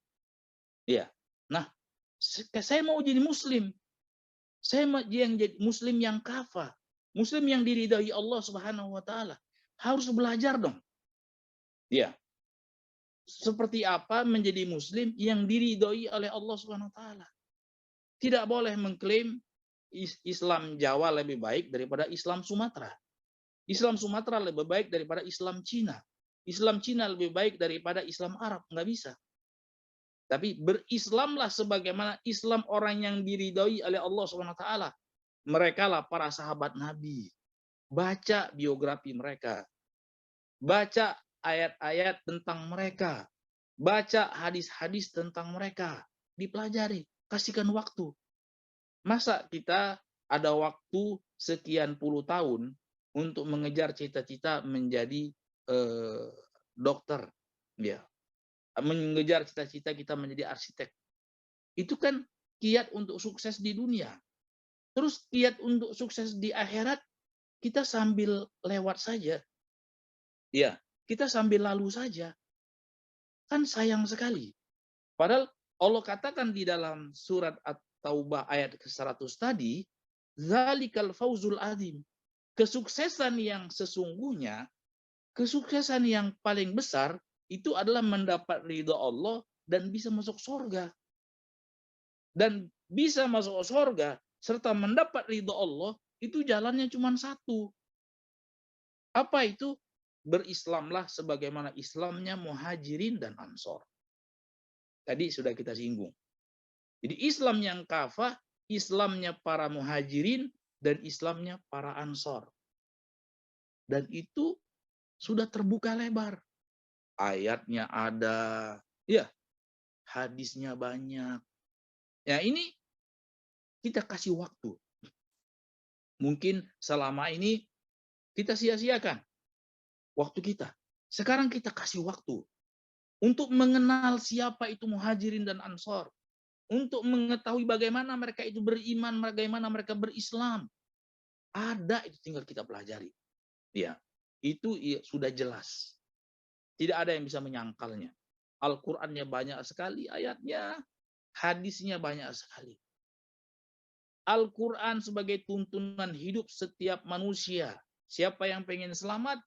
Ya. Nah, saya mau jadi muslim. Saya mau jadi muslim yang kafah, muslim yang diridhai Allah Subhanahu wa taala. Harus belajar dong. Ya. Seperti apa menjadi muslim yang diridhai oleh Allah Subhanahu wa taala. Tidak boleh mengklaim Islam Jawa lebih baik daripada Islam Sumatera. Islam Sumatera lebih baik daripada Islam Cina. Islam Cina lebih baik daripada Islam Arab. Nggak bisa. Tapi berislamlah sebagaimana Islam orang yang diridhai oleh Allah SWT. Mereka lah para sahabat Nabi. Baca biografi mereka. Baca ayat-ayat tentang mereka. Baca hadis-hadis tentang mereka. Dipelajari. Kasihkan waktu. Masa kita ada waktu sekian puluh tahun untuk mengejar cita-cita menjadi dokter, ya, mengejar cita-cita kita menjadi arsitek. Itu kan kiat untuk sukses di dunia. Terus kiat untuk sukses di akhirat kita sambil lewat saja, ya, kita sambil lalu saja. Kan sayang sekali. Padahal Allah katakan di dalam surat At-Taubah ayat ke-100 tadi, zalikal fauzul azim. Kesuksesan yang sesungguhnya, kesuksesan yang paling besar itu adalah mendapat ridha Allah dan bisa masuk surga. Dan bisa masuk surga serta mendapat ridha Allah itu jalannya cuma satu. Apa itu? Berislamlah sebagaimana Islamnya Muhajirin dan Ansor. Tadi sudah kita singgung. Jadi Islam yang kafah, Islamnya para Muhajirin dan Islamnya para Ansor. Dan itu sudah terbuka lebar. Ayatnya ada, ya, hadisnya banyak. Ya, ini kita kasih waktu. Mungkin selama ini kita sia-siakan waktu kita. Sekarang kita kasih waktu untuk mengenal siapa itu Muhajirin dan Ansor, untuk mengetahui bagaimana mereka itu beriman, bagaimana mereka berislam. Ada, itu tinggal kita pelajari. Ya, itu sudah jelas. Tidak ada yang bisa menyangkalnya. Al-Qur'annya banyak sekali ayatnya, hadisnya banyak sekali. Al-Quran sebagai tuntunan hidup setiap manusia. Siapa yang pengen selamat,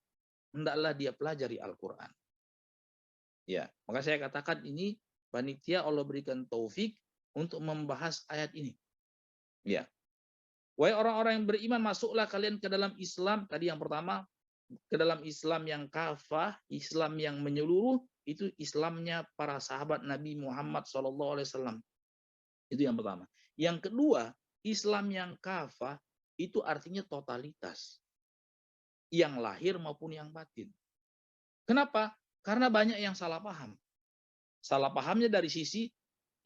hendaklah dia pelajari Al-Quran. Ya, maka saya katakan ini panitia Allah berikan taufik untuk membahas ayat ini. Ya. Wahai orang-orang yang beriman, masuklah kalian ke dalam Islam. Tadi yang pertama, ke dalam Islam yang kafah, Islam yang menyeluruh, itu Islamnya para sahabat Nabi Muhammad SAW. Itu yang pertama. Yang kedua, Islam yang kafah itu artinya totalitas. Yang lahir maupun yang batin. Kenapa? Karena banyak yang salah paham. Salah pahamnya dari sisi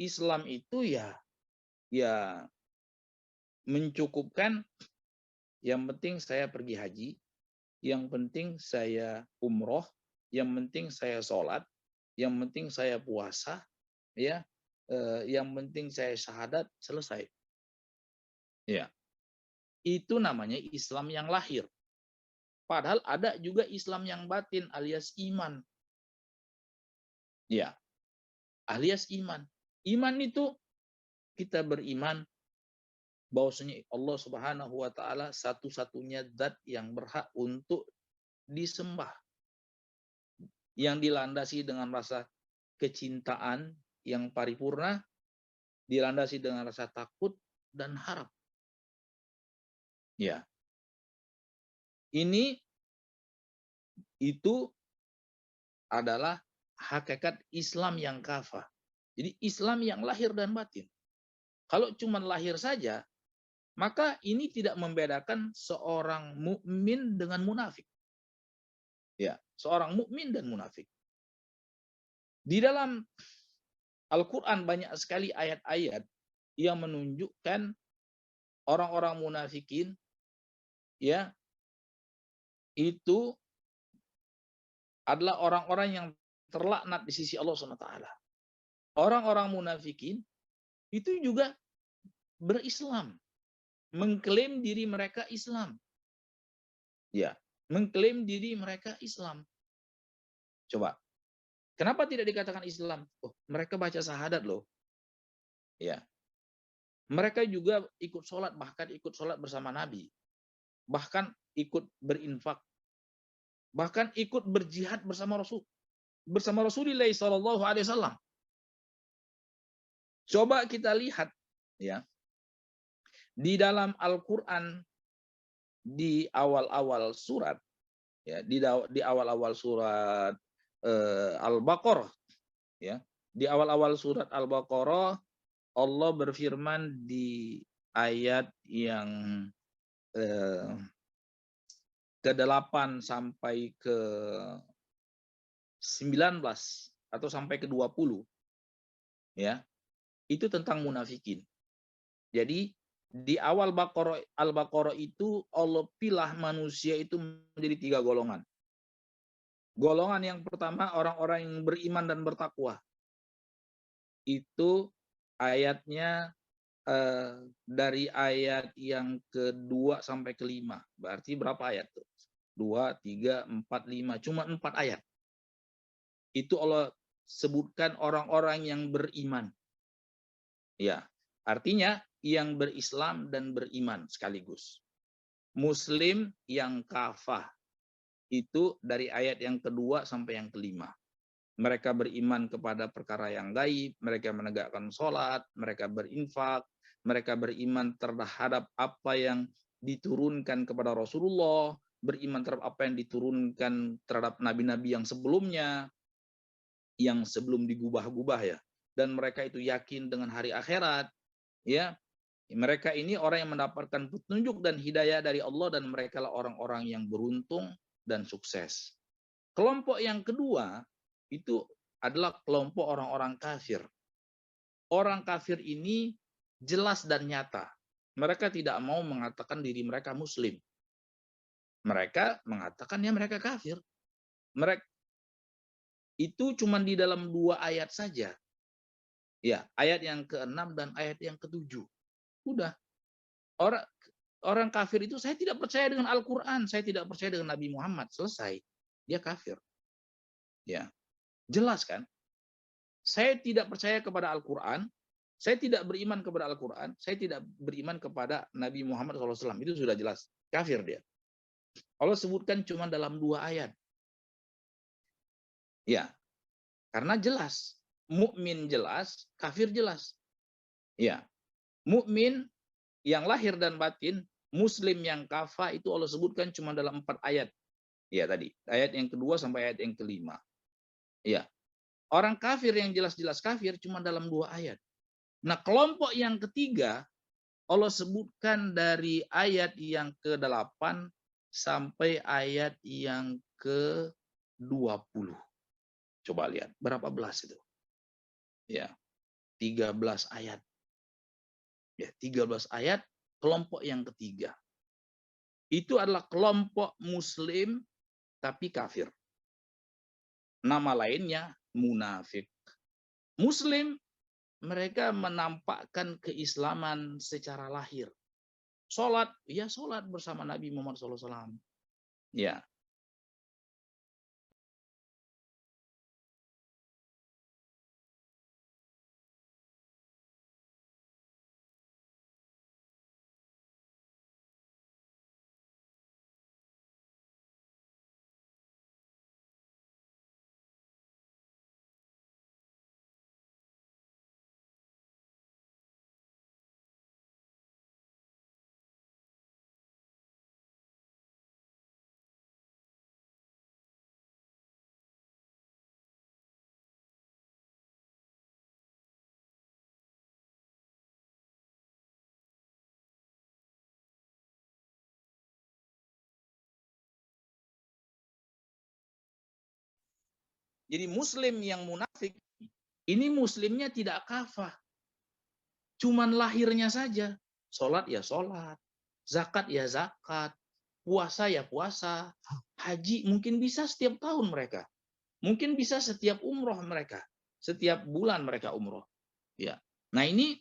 Islam itu ya mencukupkan, yang penting saya pergi haji, yang penting saya umroh, yang penting saya sholat, yang penting saya puasa, ya, yang penting saya syahadat, selesai. Ya, itu namanya Islam yang lahir. Padahal ada juga Islam yang batin alias iman. Ya, alias iman. Iman itu kita beriman bahwasanya Allah Subhanahu wa taala satu-satunya zat yang berhak untuk disembah. Yang dilandasi dengan rasa kecintaan yang paripurna, dilandasi dengan rasa takut dan harap. Ya. Itu adalah hakikat Islam yang kafah. Jadi Islam yang lahir dan batin. Kalau cuma lahir saja, maka ini tidak membedakan seorang mukmin dengan munafik. Ya, seorang mukmin dan munafik. Di dalam Al-Qur'an banyak sekali ayat-ayat yang menunjukkan orang-orang munafikin ya itu adalah orang-orang yang terlaknat di sisi Allah SWT. Orang-orang munafikin itu juga berislam, mengklaim diri mereka Islam. Ya, mengklaim diri mereka Islam. Coba, kenapa tidak dikatakan Islam? Oh, mereka baca syahadat loh. Ya, mereka juga ikut sholat, bahkan ikut sholat bersama Nabi. Bahkan ikut berinfak. Bahkan ikut berjihad bersama Rasulullah SAW. Coba kita lihat ya, di dalam Al-Quran di awal-awal surat, ya, di awal-awal surat Al-Baqarah, ya, di awal-awal surat Al-Baqarah Allah berfirman di ayat yang ke-8 sampai ke-19 atau sampai ke-20, ya, itu tentang munafikin. Jadi di awal Al-Baqarah itu Allah pilah manusia itu menjadi 3 golongan. Golongan yang pertama orang-orang yang beriman dan bertakwa. Itu ayatnya dari ayat yang ke-2 sampai ke-5. Berarti berapa ayat tuh? 2, 3, 4, 5. Cuma 4 ayat. Itu Allah sebutkan orang-orang yang beriman. Ya, artinya yang berislam dan beriman sekaligus. Muslim yang kafah. Itu dari ayat yang ke-2 sampai yang ke-5. Mereka beriman kepada perkara yang gaib, mereka menegakkan sholat, mereka berinfak, mereka beriman terhadap apa yang diturunkan kepada Rasulullah, beriman terhadap apa yang diturunkan terhadap nabi-nabi yang sebelumnya, yang sebelum digubah-gubah ya. Dan mereka itu yakin dengan hari akhirat, ya. Mereka ini orang yang mendapatkan petunjuk dan hidayah dari Allah, dan mereka lah orang-orang yang beruntung dan sukses. Kelompok yang kedua itu adalah kelompok orang-orang kafir. Orang kafir ini jelas dan nyata. Mereka tidak mau mengatakan diri mereka muslim. Mereka mengatakan ya mereka kafir. itu cuma di dalam 2 ayat saja. Ya, ayat yang ke-6 dan ayat yang ke-7. Udah. Orang orang kafir itu, saya tidak percaya dengan Al-Qur'an, saya tidak percaya dengan Nabi Muhammad, selesai. Dia kafir. Ya, jelas kan? Saya tidak percaya kepada Al-Qur'an, saya tidak beriman kepada Al-Qur'an, saya tidak beriman kepada Nabi Muhammad SAW. Itu sudah jelas, kafir dia. Allah sebutkan cuma dalam 2 ayat. Ya, karena jelas. Mukmin jelas, kafir jelas. Ya, mukmin yang lahir dan batin, muslim yang kafah itu Allah sebutkan cuma dalam 4 ayat. Ya tadi, ayat yang kedua sampai ayat yang kelima. Ya, orang kafir yang jelas-jelas kafir cuma dalam 2 ayat. Nah, kelompok yang ketiga Allah sebutkan dari ayat yang ke-8 sampai ayat yang ke-20. Coba lihat berapa belas itu. Ya, 13 ayat. Ya, 13 ayat, kelompok yang ketiga. Itu adalah kelompok muslim tapi kafir. Nama lainnya munafik. Muslim, mereka menampakkan keislaman secara lahir. Sholat, ya sholat bersama Nabi Muhammad SAW. Ya. Jadi muslim yang munafik, ini muslimnya tidak kafah. Cuman lahirnya saja. Sholat ya sholat, zakat ya zakat, puasa ya puasa, haji mungkin bisa setiap tahun mereka. Mungkin bisa setiap umroh mereka. Setiap bulan mereka umroh. Ya. Nah ini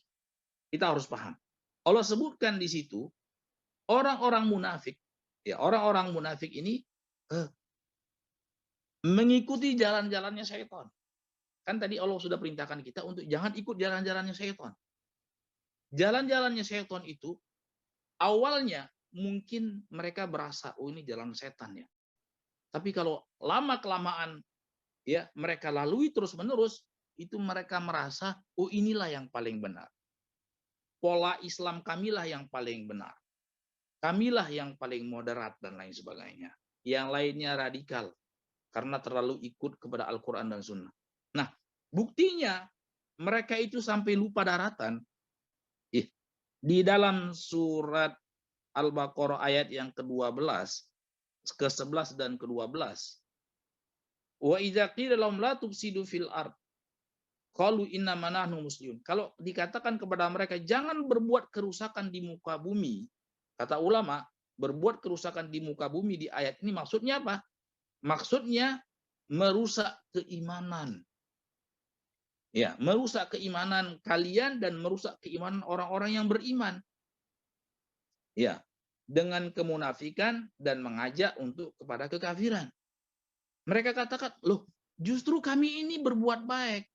kita harus paham. Allah sebutkan di situ, orang-orang munafik, ya orang-orang munafik ini mengikuti jalan-jalannya syaitan. Kan tadi Allah sudah perintahkan kita untuk jangan ikut jalan-jalannya syaitan. Jalan-jalannya syaitan itu awalnya mungkin mereka berasa, oh ini jalan setan ya. Tapi kalau lama-kelamaan ya mereka lalui terus-menerus, itu mereka merasa, oh inilah yang paling benar. Pola Islam kamilah yang paling benar. Kamilah yang paling moderat dan lain sebagainya. Yang lainnya radikal karena terlalu ikut kepada Al-Quran dan Sunnah. Nah, buktinya mereka itu sampai lupa daratan. Di dalam surat Al-Baqarah ayat yang ke-12, ke-11 dan ke-12. Wa idza qila lahum la tufsidu fil ard qalu innama nahnu muslimun. Kalau dikatakan kepada mereka jangan berbuat kerusakan di muka bumi, kata ulama, berbuat kerusakan di muka bumi di ayat ini maksudnya apa? Maksudnya merusak keimanan. Ya, merusak keimanan kalian dan merusak keimanan orang-orang yang beriman. Ya, dengan kemunafikan dan mengajak untuk kepada kekafiran. Mereka katakan, loh, justru kami ini berbuat baik.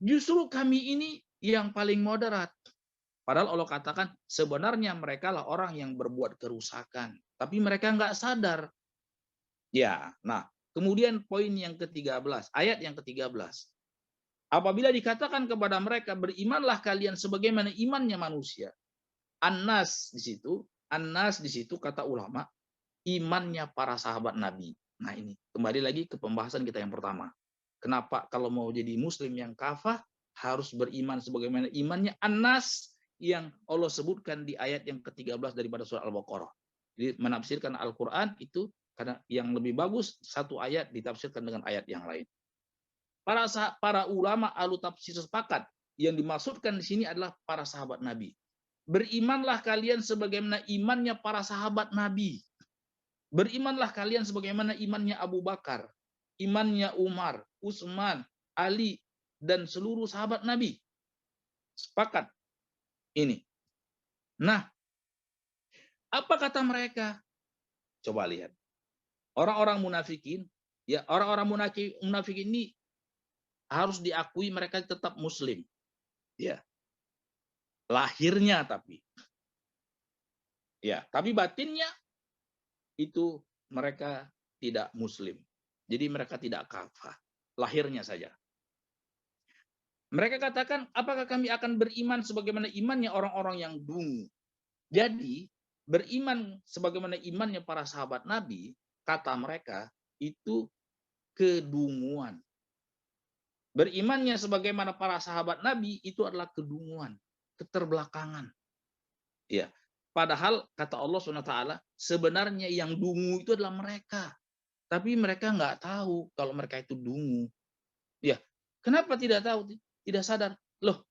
Justru kami ini yang paling moderat. Padahal Allah katakan, sebenarnya mereka lah orang yang berbuat kerusakan. Tapi mereka nggak sadar. Ya, nah, kemudian poin yang ke-13, ayat yang ke-13. Apabila dikatakan kepada mereka, berimanlah kalian sebagaimana imannya manusia. An-Nas di situ kata ulama, imannya para sahabat Nabi. Nah ini, kembali lagi ke pembahasan kita yang pertama. Kenapa kalau mau jadi muslim yang kafah, harus beriman sebagaimana imannya An-Nas yang Allah sebutkan di ayat yang ke-13 daripada surah Al-Baqarah. Jadi menafsirkan Al-Quran itu, karena yang lebih bagus, satu ayat ditafsirkan dengan ayat yang lain. Para ulama ahlu tafsir sepakat yang dimaksudkan di sini adalah para sahabat Nabi. Berimanlah kalian sebagaimana imannya para sahabat Nabi. Berimanlah kalian sebagaimana imannya Abu Bakar. imannya Umar, Utsman, Ali, dan seluruh sahabat Nabi. Sepakat ini. Nah, apa kata mereka? Coba lihat. Orang-orang munafikin, ya orang-orang munafik ini harus diakui mereka tetap muslim. Ya, lahirnya tapi. Ya, tapi batinnya itu mereka tidak muslim. Jadi mereka tidak kafah. Lahirnya saja. Mereka katakan, apakah kami akan beriman sebagaimana imannya orang-orang yang dungu? Jadi, beriman sebagaimana imannya para sahabat Nabi, kata mereka, itu kedunguan. Berimannya sebagaimana para sahabat Nabi, itu adalah kedunguan, keterbelakangan. Ya, padahal kata Allah SWT, sebenarnya yang dungu itu adalah mereka. Tapi mereka nggak tahu kalau mereka itu dungu. Ya, kenapa tidak tahu? Tidak sadar. Loh,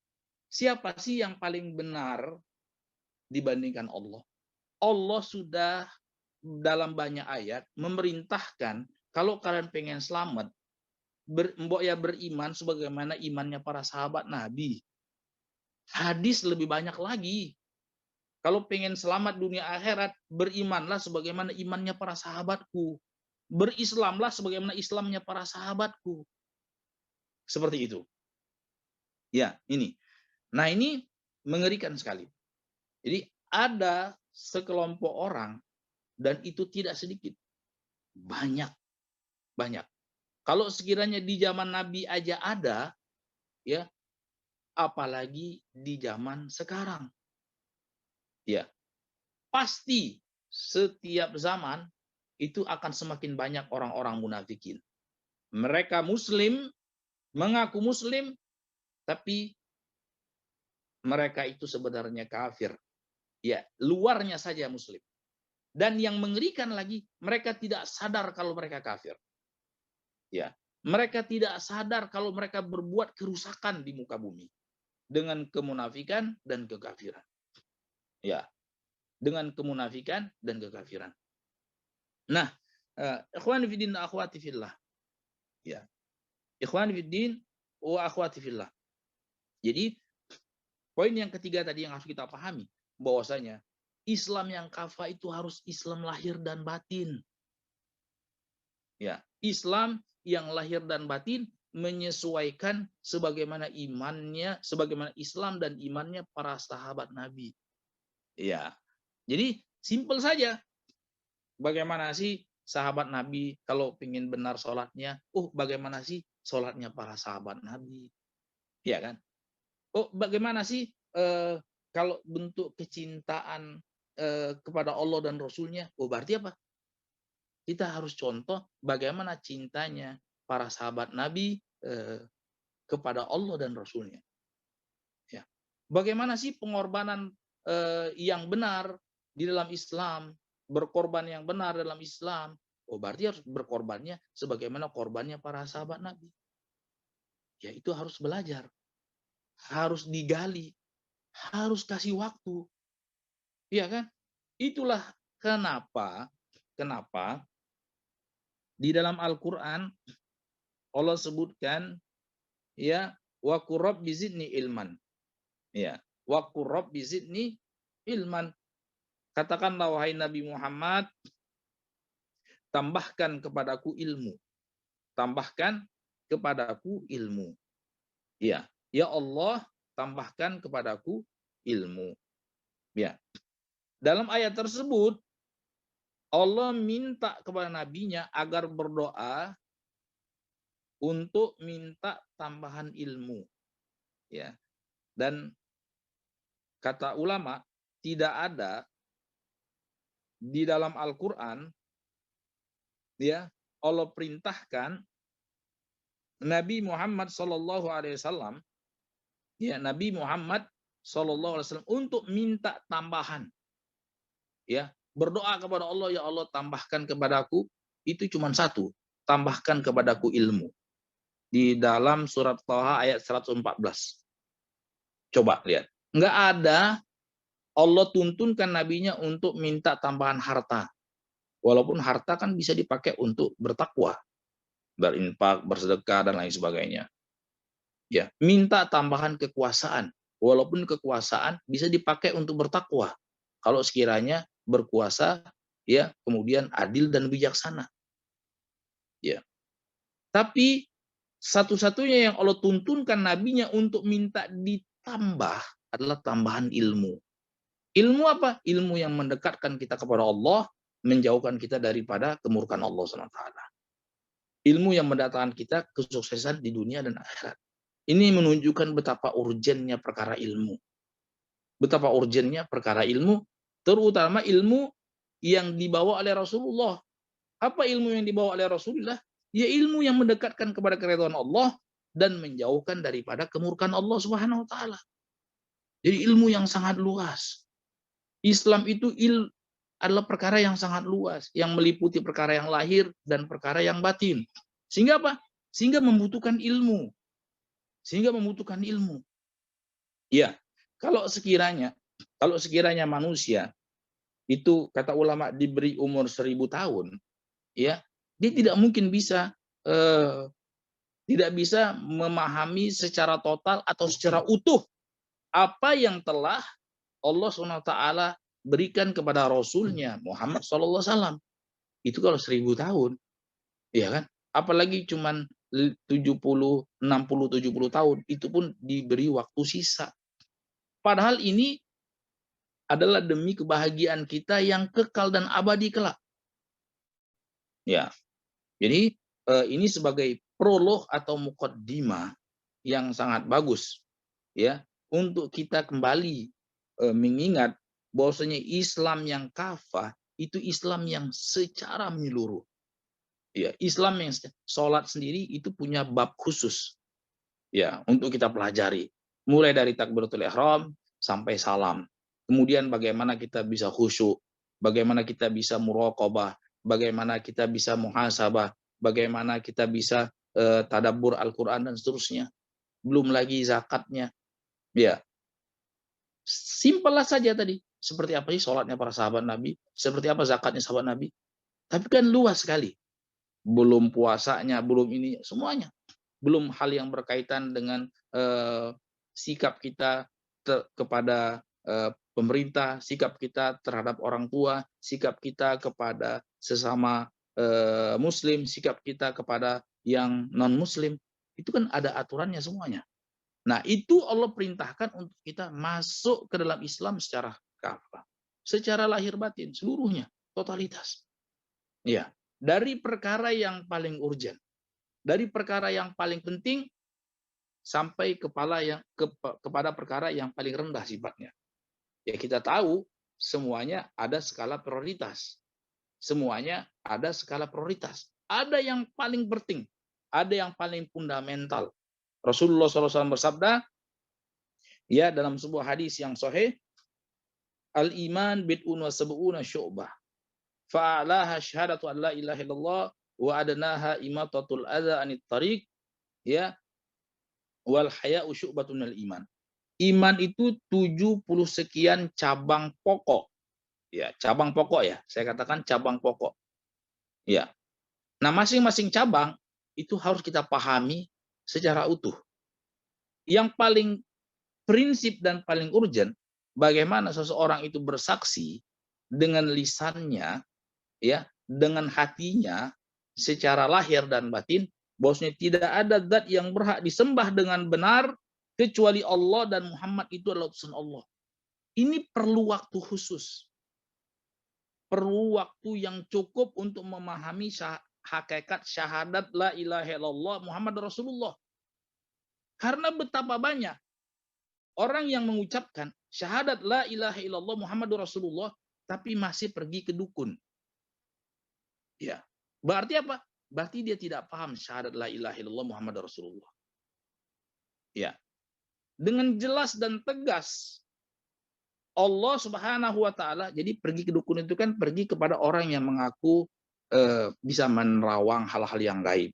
siapa sih yang paling benar dibandingkan Allah? Allah sudah dalam banyak ayat memerintahkan kalau kalian pengen selamat, beriman sebagaimana imannya para sahabat Nabi. Hadis lebih banyak lagi. Kalau pengen selamat dunia akhirat, berimanlah sebagaimana imannya para sahabatku. Berislamlah sebagaimana Islamnya para sahabatku. Seperti itu. Ya, ini. Nah, ini mengerikan sekali. Jadi ada sekelompok orang, dan itu tidak sedikit. Banyak. Kalau sekiranya di zaman Nabi aja ada, ya, apalagi di zaman sekarang. Ya, pasti setiap zaman itu akan semakin banyak orang-orang munafikin. Mereka muslim, mengaku muslim, tapi mereka itu sebenarnya kafir. Ya, luarnya saja muslim. Dan yang mengerikan lagi, mereka tidak sadar kalau mereka kafir. Ya, mereka tidak sadar kalau mereka berbuat kerusakan di muka bumi dengan kemunafikan dan kekafiran. Ya, dengan kemunafikan dan kekafiran. Nah, ikhwan fiddin wa akhwati fillah. Ya. Ikhwan fiddin wa akhwati fillah. Jadi, poin yang ketiga tadi yang harus kita pahami, bahwasanya Islam yang kafah itu harus Islam lahir dan batin. Ya, Islam yang lahir dan batin menyesuaikan sebagaimana imannya, sebagaimana Islam dan imannya para sahabat Nabi. Ya. Jadi simpel saja. Bagaimana sih sahabat Nabi kalau ingin benar sholatnya? Oh, bagaimana sih sholatnya para sahabat Nabi? Ya kan? Oh, bagaimana sih kalau bentuk kecintaan kepada Allah dan Rasulnya? Oh, berarti apa? Kita harus contoh bagaimana cintanya para sahabat Nabi kepada Allah dan Rasulnya. Ya. Bagaimana sih pengorbanan yang benar di dalam Islam, berkorban yang benar dalam Islam? Oh, berarti harus berkorbannya sebagaimana korbannya para sahabat Nabi. Ya, itu harus belajar, harus digali, harus kasih waktu. Iya kan? Itulah kenapa di dalam Al-Qur'an Allah sebutkan, ya, wa qur bizidni ilman. Ya, wa qur bizidni ilman. Katakanlah wahai Nabi Muhammad, tambahkan kepadaku ilmu. Tambahkan kepadaku ilmu. Ya, ya Allah, tambahkan kepadaku ilmu. Ya. Dalam ayat tersebut Allah minta kepada nabinya agar berdoa untuk minta tambahan ilmu. Ya. Dan kata ulama, tidak ada di dalam Al-Qur'an, ya, Allah perintahkan Nabi Muhammad sallallahu alaihi wasallam, ya, Nabi Muhammad sallallahu alaihi wasallam untuk minta tambahan. Ya, berdoa kepada Allah, ya Allah tambahkan kepadaku, itu cuma satu, tambahkan kepadaku ilmu. Di dalam surat Thaha ayat 114. Coba lihat. Enggak ada Allah tuntunkan nabinya untuk minta tambahan harta. Walaupun harta kan bisa dipakai untuk bertakwa. berinfak, bersedekah dan lain sebagainya. Ya, minta tambahan kekuasaan. Walaupun kekuasaan bisa dipakai untuk bertakwa. Kalau sekiranya berkuasa, ya, kemudian adil dan bijaksana. Ya. Tapi satu-satunya yang Allah tuntunkan nabinya untuk minta ditambah adalah tambahan ilmu. Ilmu apa? Ilmu yang mendekatkan kita kepada Allah, menjauhkan kita daripada kemurkaan Allah SWT. Ilmu yang mendatangkan kita kesuksesan di dunia dan akhirat. Ini menunjukkan betapa urgennya perkara ilmu. Betapa urgennya perkara ilmu, terutama ilmu yang dibawa oleh Rasulullah. Apa ilmu yang dibawa oleh Rasulullah? Ya ilmu yang mendekatkan kepada keridhaan Allah dan menjauhkan daripada kemurkaan Allah Subhanahu wa taala. Jadi ilmu yang sangat luas. Islam itu adalah perkara yang sangat luas, yang meliputi perkara yang lahir dan perkara yang batin. Sehingga apa? Sehingga membutuhkan ilmu. Ya, kalau sekiranya manusia itu kata ulama diberi umur 1000 tahun, ya, dia tidak bisa memahami secara total atau secara utuh apa yang telah Allah SWT berikan kepada Rasulnya Muhammad SAW. Itu kalau 1000 tahun, ya kan? Apalagi cuman 70, 60, 70 tahun, itu pun diberi waktu sisa. Padahal ini adalah demi kebahagiaan kita yang kekal dan abadi kelak. Ya, jadi ini sebagai prolog atau mukaddimah yang sangat bagus, ya, untuk kita kembali mengingat bahwasanya Islam yang kafah itu Islam yang secara menyeluruh. Ya, Islam yang sholat sendiri itu punya bab khusus, ya, untuk kita pelajari. Mulai dari takbiratul ihram sampai salam. Kemudian bagaimana kita bisa khusyuk, bagaimana kita bisa muraqabah, bagaimana kita bisa muhasabah, bagaimana kita bisa tadabbur Al-Qur'an dan seterusnya. Belum lagi zakatnya. Ya, simpellah saja tadi. Seperti apa sih sholatnya para sahabat Nabi? Seperti apa zakatnya sahabat Nabi? Tapi kan luas sekali. Belum puasanya, belum ini, semuanya. Belum hal yang berkaitan dengan sikap kita kepada pemerintah, sikap kita terhadap orang tua, sikap kita kepada sesama Muslim, sikap kita kepada yang non-Muslim. Itu kan ada aturannya semuanya. Nah, itu Allah perintahkan untuk kita masuk ke dalam Islam secara kafah, secara lahir batin, seluruhnya, totalitas. Ya, dari perkara yang paling urgent, dari perkara yang paling penting sampai kepada perkara yang paling rendah sifatnya. Ya, kita tahu semuanya ada skala prioritas. Semuanya ada skala prioritas. Ada yang paling penting, ada yang paling fundamental. Rasulullah SAW bersabda, ya, dalam sebuah hadis yang sahih, al-iman bid'un wa sab'una syu'bah. Fa'alaha syahadatu an la ilaha illallah wa adnaha imatatul adza anit tariq, ya, wal haya'u syu'batun minal iman. Iman itu 70 sekian cabang pokok. Ya, cabang pokok ya. Saya katakan cabang pokok. Ya. Nah, masing-masing cabang itu harus kita pahami secara utuh. Yang paling prinsip dan paling urgent, bagaimana seseorang itu bersaksi dengan lisannya, ya, dengan hatinya, secara lahir dan batin, bahwasanya tidak ada zat yang berhak disembah dengan benar kecuali Allah dan Muhammad itu adalah utusan Allah. Ini perlu waktu khusus. Perlu waktu yang cukup untuk memahami hakikat syahadat la ilaha illallah Muhammad Rasulullah. Karena betapa banyak orang yang mengucapkan syahadat la ilaha illallah Muhammad Rasulullah tapi masih pergi ke dukun. Ya. Berarti apa? Berarti dia tidak paham syahadat la ilaha illallah Muhammad Rasulullah. Ya. Dengan jelas dan tegas Allah Subhanahu wa taala, jadi pergi ke dukun itu kan pergi kepada orang yang mengaku bisa menerawang hal-hal yang gaib.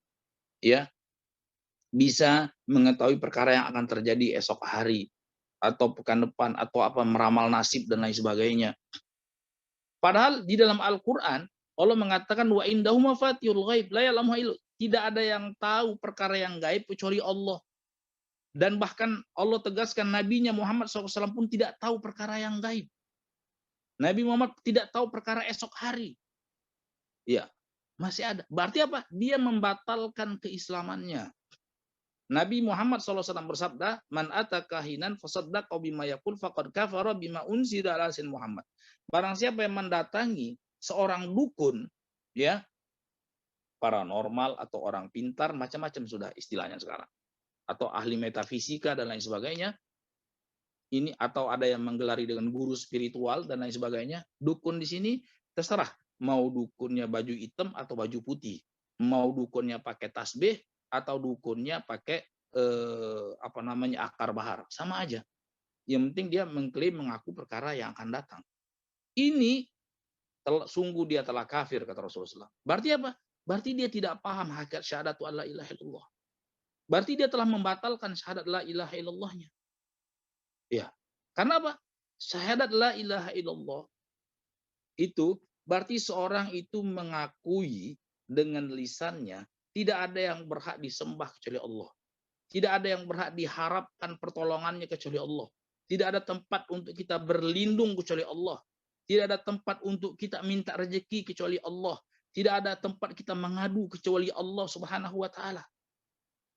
Ya. Bisa mengetahui perkara yang akan terjadi esok hari atau pekan depan atau apa, meramal nasib dan lain sebagainya. Padahal di dalam Al-Qur'an Allah mengatakan wa indahu mafatihul ghaib la ya'lamuha illa, tidak ada yang tahu perkara yang gaib kecuali Allah. Dan bahkan Allah tegaskan Nabinya Muhammad SAW pun tidak tahu perkara yang gaib. Nabi Muhammad tidak tahu perkara esok hari. Ya, masih ada. Berarti apa? Dia membatalkan keislamannya. Nabi Muhammad SAW bersabda, "Man ata kahinan fasaddaqa bima yaqul faqad kafara bima unzila ala sayyidina Muhammad." Barang siapa yang mendatangi seorang dukun, ya, paranormal atau orang pintar, macam-macam sudah istilahnya sekarang, atau ahli metafisika dan lain sebagainya, ini atau ada yang menggelari dengan guru spiritual dan lain sebagainya, dukun di sini terserah mau dukunnya baju hitam atau baju putih, mau dukunnya pakai tasbih atau dukunnya pakai akar bahar, sama aja. Yang penting dia mengklaim mengaku perkara yang akan datang. Ini sungguh dia telah kafir kata Rasulullah. Berarti apa? Berarti dia tidak paham hakikat syahadatu alla ilaha illallah. Berarti dia telah membatalkan syahadat la ilaha illallahnya. Ya. Karena apa? Syahadat la ilaha illallah itu berarti seorang itu mengakui dengan lisannya tidak ada yang berhak disembah kecuali Allah. Tidak ada yang berhak diharapkan pertolongannya kecuali Allah. Tidak ada tempat untuk kita berlindung kecuali Allah. Tidak ada tempat untuk kita minta rezeki kecuali Allah. Tidak ada tempat kita mengadu kecuali Allah Subhanahu wa taala.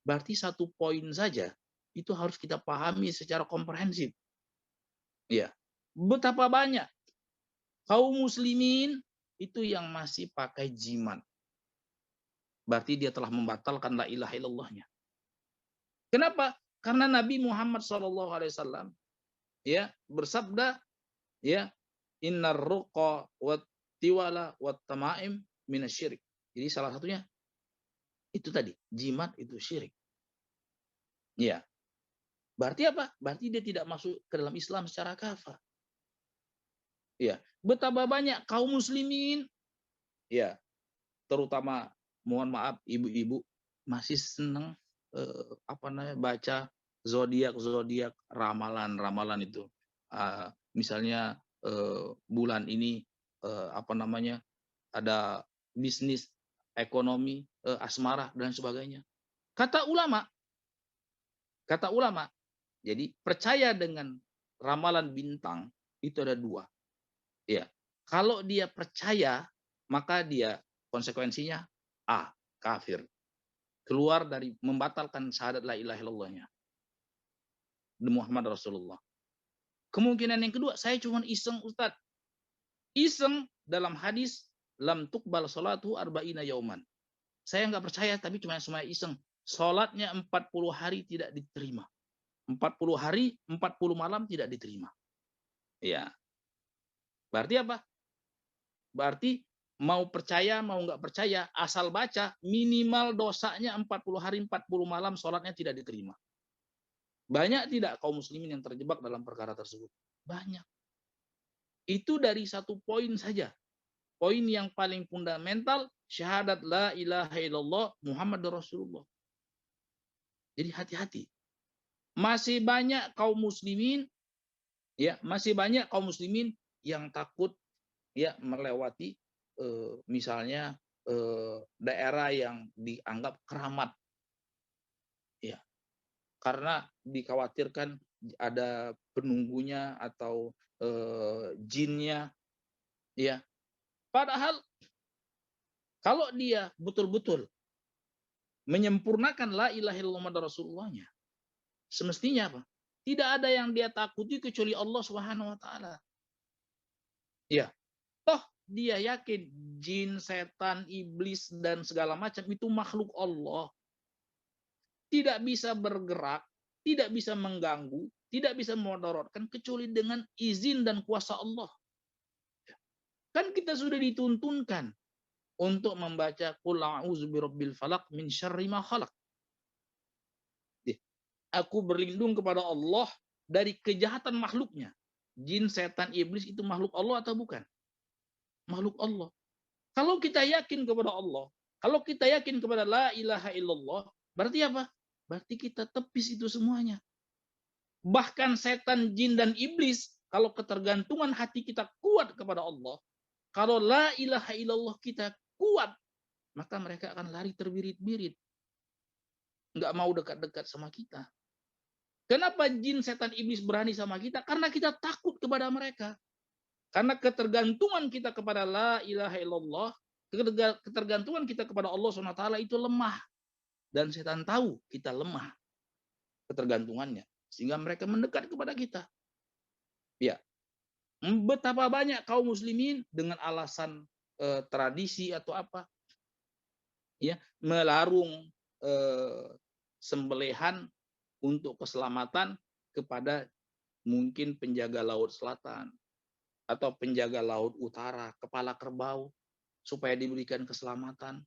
Berarti satu poin saja itu harus kita pahami secara komprehensif. Ya. Betapa banyak kaum muslimin itu yang masih pakai jimat. Berarti dia telah membatalkan la ilaha illallahnya. Kenapa? Karena Nabi Muhammad SAW ya bersabda ya innar ruqa wat tiwala wat tamaim minasyirik. Jadi salah satunya itu tadi, jimat itu syirik. Ya. Berarti apa? Berarti dia tidak masuk ke dalam Islam secara kafah. Ya, betapa banyak kaum muslimin ya, terutama mohon maaf ibu-ibu masih senang baca zodiak ramalan itu. Misalnya bulan ini ada bisnis, ekonomi, asmara dan sebagainya. Kata ulama, jadi percaya dengan ramalan bintang itu ada dua. Ya, kalau dia percaya maka dia konsekuensinya kafir. Keluar dari membatalkan syahadat la ilaha illallahnya. Muhammad Rasulullah. Kemungkinan yang kedua, saya cuma iseng Ustaz. Iseng dalam hadis lam tuqbal salatu arba'ina yauman. Saya nggak percaya tapi cuma iseng. Salatnya 40 hari tidak diterima. 40 hari, 40 malam tidak diterima. Ya. Berarti apa? Berarti mau percaya, mau nggak percaya, asal baca, minimal dosanya 40 hari, 40 malam, sholatnya tidak diterima. Banyak tidak kaum muslimin yang terjebak dalam perkara tersebut? Banyak. Itu dari satu poin saja. Poin yang paling fundamental, syahadat la ilaha illallah Muhammad Rasulullah. Jadi hati-hati. Masih banyak kaum muslimin, ya, masih banyak kaum muslimin yang takut ya melewati misalnya daerah yang dianggap keramat, ya, karena dikhawatirkan ada penunggunya atau jinnya, ya. Padahal kalau dia betul-betul menyempurnakan la ilaha illallah Rasulullahnya, semestinya apa? Tidak ada yang dia takuti kecuali Allah Subhanahu wa taala. Ya. Toh dia yakin jin, setan, iblis dan segala macam itu makhluk Allah. Tidak bisa bergerak, tidak bisa mengganggu, tidak bisa memudaratkan kecuali dengan izin dan kuasa Allah. Kan kita sudah dituntunkan untuk membaca qul a'udzu birabbil falaq min syarri ma khalaq. Aku berlindung kepada Allah dari kejahatan makhluknya. Jin, setan, iblis itu makhluk Allah atau bukan? Makhluk Allah. Kalau kita yakin kepada Allah, kalau kita yakin kepada la ilaha illallah, berarti apa? Berarti kita tepis itu semuanya. Bahkan setan, jin, dan iblis, kalau ketergantungan hati kita kuat kepada Allah, kalau la ilaha illallah kita kuat, maka mereka akan lari terbirit-birit, nggak mau dekat-dekat sama kita. Kenapa jin, setan, iblis berani sama kita? Karena kita takut kepada mereka. Karena ketergantungan kita kepada la ilaha illallah, ketergantungan kita kepada Allah SWT itu lemah. Dan setan tahu kita lemah ketergantungannya. Sehingga mereka mendekat kepada kita. Ya, betapa banyak kaum muslimin dengan alasan tradisi atau apa, ya, melarung sembelihan untuk keselamatan kepada mungkin penjaga laut selatan atau penjaga laut utara, kepala kerbau, supaya diberikan keselamatan.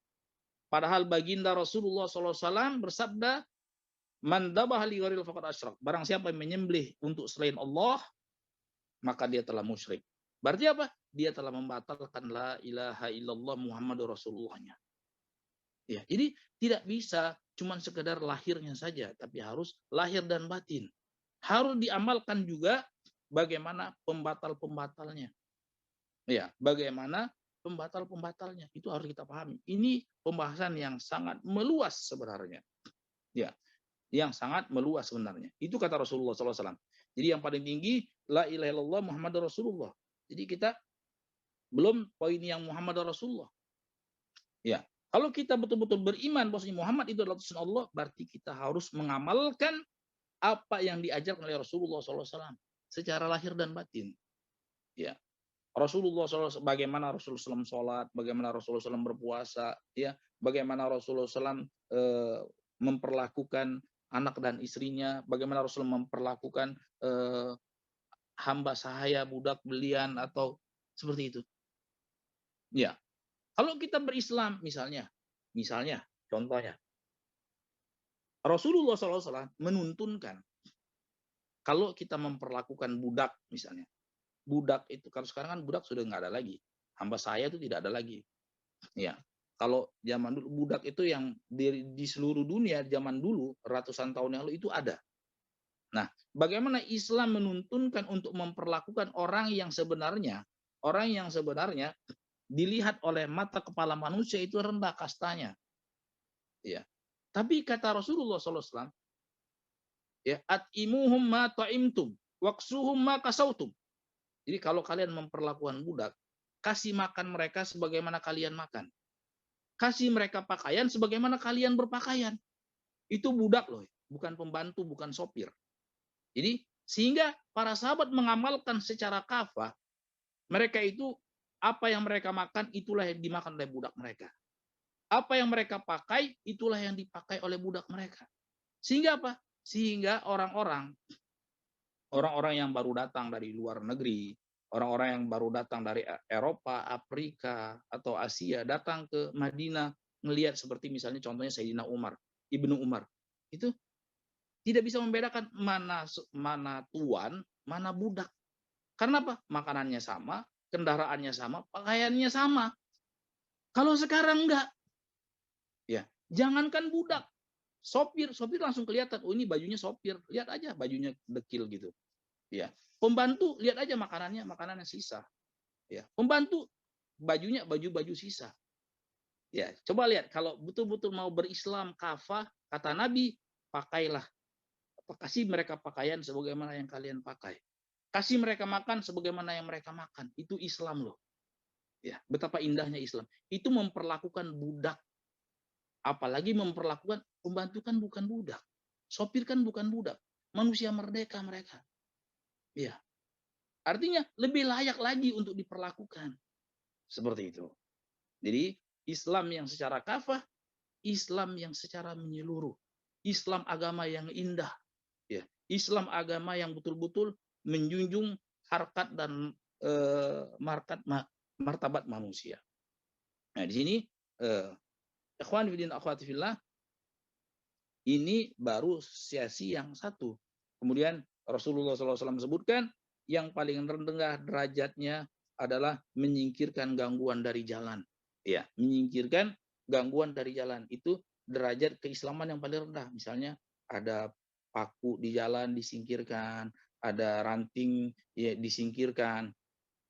Padahal baginda Rasulullah SAW bersabda, "Man dabah li ghairil faqad asyrak." Barang siapa yang menyembelih untuk selain Allah, maka dia telah musyrik. Berarti apa? Dia telah membatalkan la ilaha illallah Muhammadur Rasulullah-nya. Ya, jadi tidak bisa cuma sekedar lahirnya saja, tapi harus lahir dan batin. Harus diamalkan juga bagaimana pembatal-pembatalnya. Ya, bagaimana pembatal-pembatalnya itu harus kita pahami. Ini pembahasan yang sangat meluas sebenarnya. Ya, yang sangat meluas sebenarnya. Itu kata Rasulullah SAW. Jadi yang paling tinggi la ilaha illallah Muhammadur Rasulullah. Jadi kita belum poin yang Muhammadur Rasulullah. Ya, kalau kita betul-betul beriman bahwa Muhammad itu adalah utusan Allah, berarti kita harus mengamalkan apa yang diajarkan oleh Rasulullah SAW secara lahir dan batin. Ya, Rasulullah SAW, bagaimana Rasulullah SAW sholat, bagaimana Rasulullah SAW berpuasa, ya, bagaimana Rasulullah SAW memperlakukan anak dan istrinya, bagaimana Rasulullah memperlakukan hamba sahaya, budak belian atau seperti itu. Ya, kalau kita berislam misalnya contohnya, Rasulullah SAW menuntunkan kalau kita memperlakukan budak misalnya, budak itu kalau sekarang kan budak sudah nggak ada lagi, hamba saya itu tidak ada lagi. Ya, kalau zaman dulu budak itu yang di seluruh dunia zaman dulu ratusan tahun yang lalu itu ada. Nah, bagaimana Islam menuntunkan untuk memperlakukan orang yang sebenarnya dilihat oleh mata kepala manusia itu rendah kastanya. Ya. Tapi kata Rasulullah SAW, ya, at'imuhum ma ta'imtum, waksuhum ma kasautum. Jadi kalau kalian memperlakukan budak, kasih makan mereka sebagaimana kalian makan. Kasih mereka pakaian sebagaimana kalian berpakaian. Itu budak loh, bukan pembantu, bukan sopir. Jadi sehingga para sahabat mengamalkan secara kafah, mereka itu apa yang mereka makan itulah yang dimakan oleh budak mereka. Apa yang mereka pakai itulah yang dipakai oleh budak mereka. Sehingga apa? Sehingga orang-orang yang baru datang dari luar negeri, orang-orang yang baru datang dari Eropa, Afrika, atau Asia, datang ke Madinah, melihat seperti misalnya contohnya Sayyidina Umar, Ibnu Umar, itu tidak bisa membedakan mana tuan, mana budak. Karena apa? Makanannya sama, kendaraannya sama, pakaiannya sama. Kalau sekarang enggak, ya jangankan budak, sopir langsung kelihatan, oh ini bajunya sopir, lihat aja bajunya dekil gitu. Ya, pembantu lihat aja makanannya sisa. Ya, pembantu bajunya baju sisa. Ya, coba lihat kalau betul-betul mau berislam kafah, kata Nabi, pakailah, kasih mereka pakaian sebagaimana yang kalian pakai. Kasih mereka makan sebagaimana yang mereka makan. Itu Islam loh. Ya, betapa indahnya Islam. Itu memperlakukan budak. Apalagi memperlakukan pembantu kan bukan budak. Sopir kan bukan budak. Manusia merdeka mereka. Ya. Artinya lebih layak lagi untuk diperlakukan. Seperti itu. Jadi Islam yang secara kafah, Islam yang secara menyeluruh. Islam agama yang indah. Ya. Islam agama yang betul-betul menjunjung harkat dan martabat manusia. Nah, di sini ikhwan fillah akhwati fillah, ini baru sesi yang satu. Kemudian Rasulullah SAW sebutkan yang paling rendah derajatnya adalah menyingkirkan gangguan dari jalan. Ya, menyingkirkan gangguan dari jalan itu derajat keislaman yang paling rendah. Misalnya ada paku di jalan disingkirkan, ada ranting ya disingkirkan.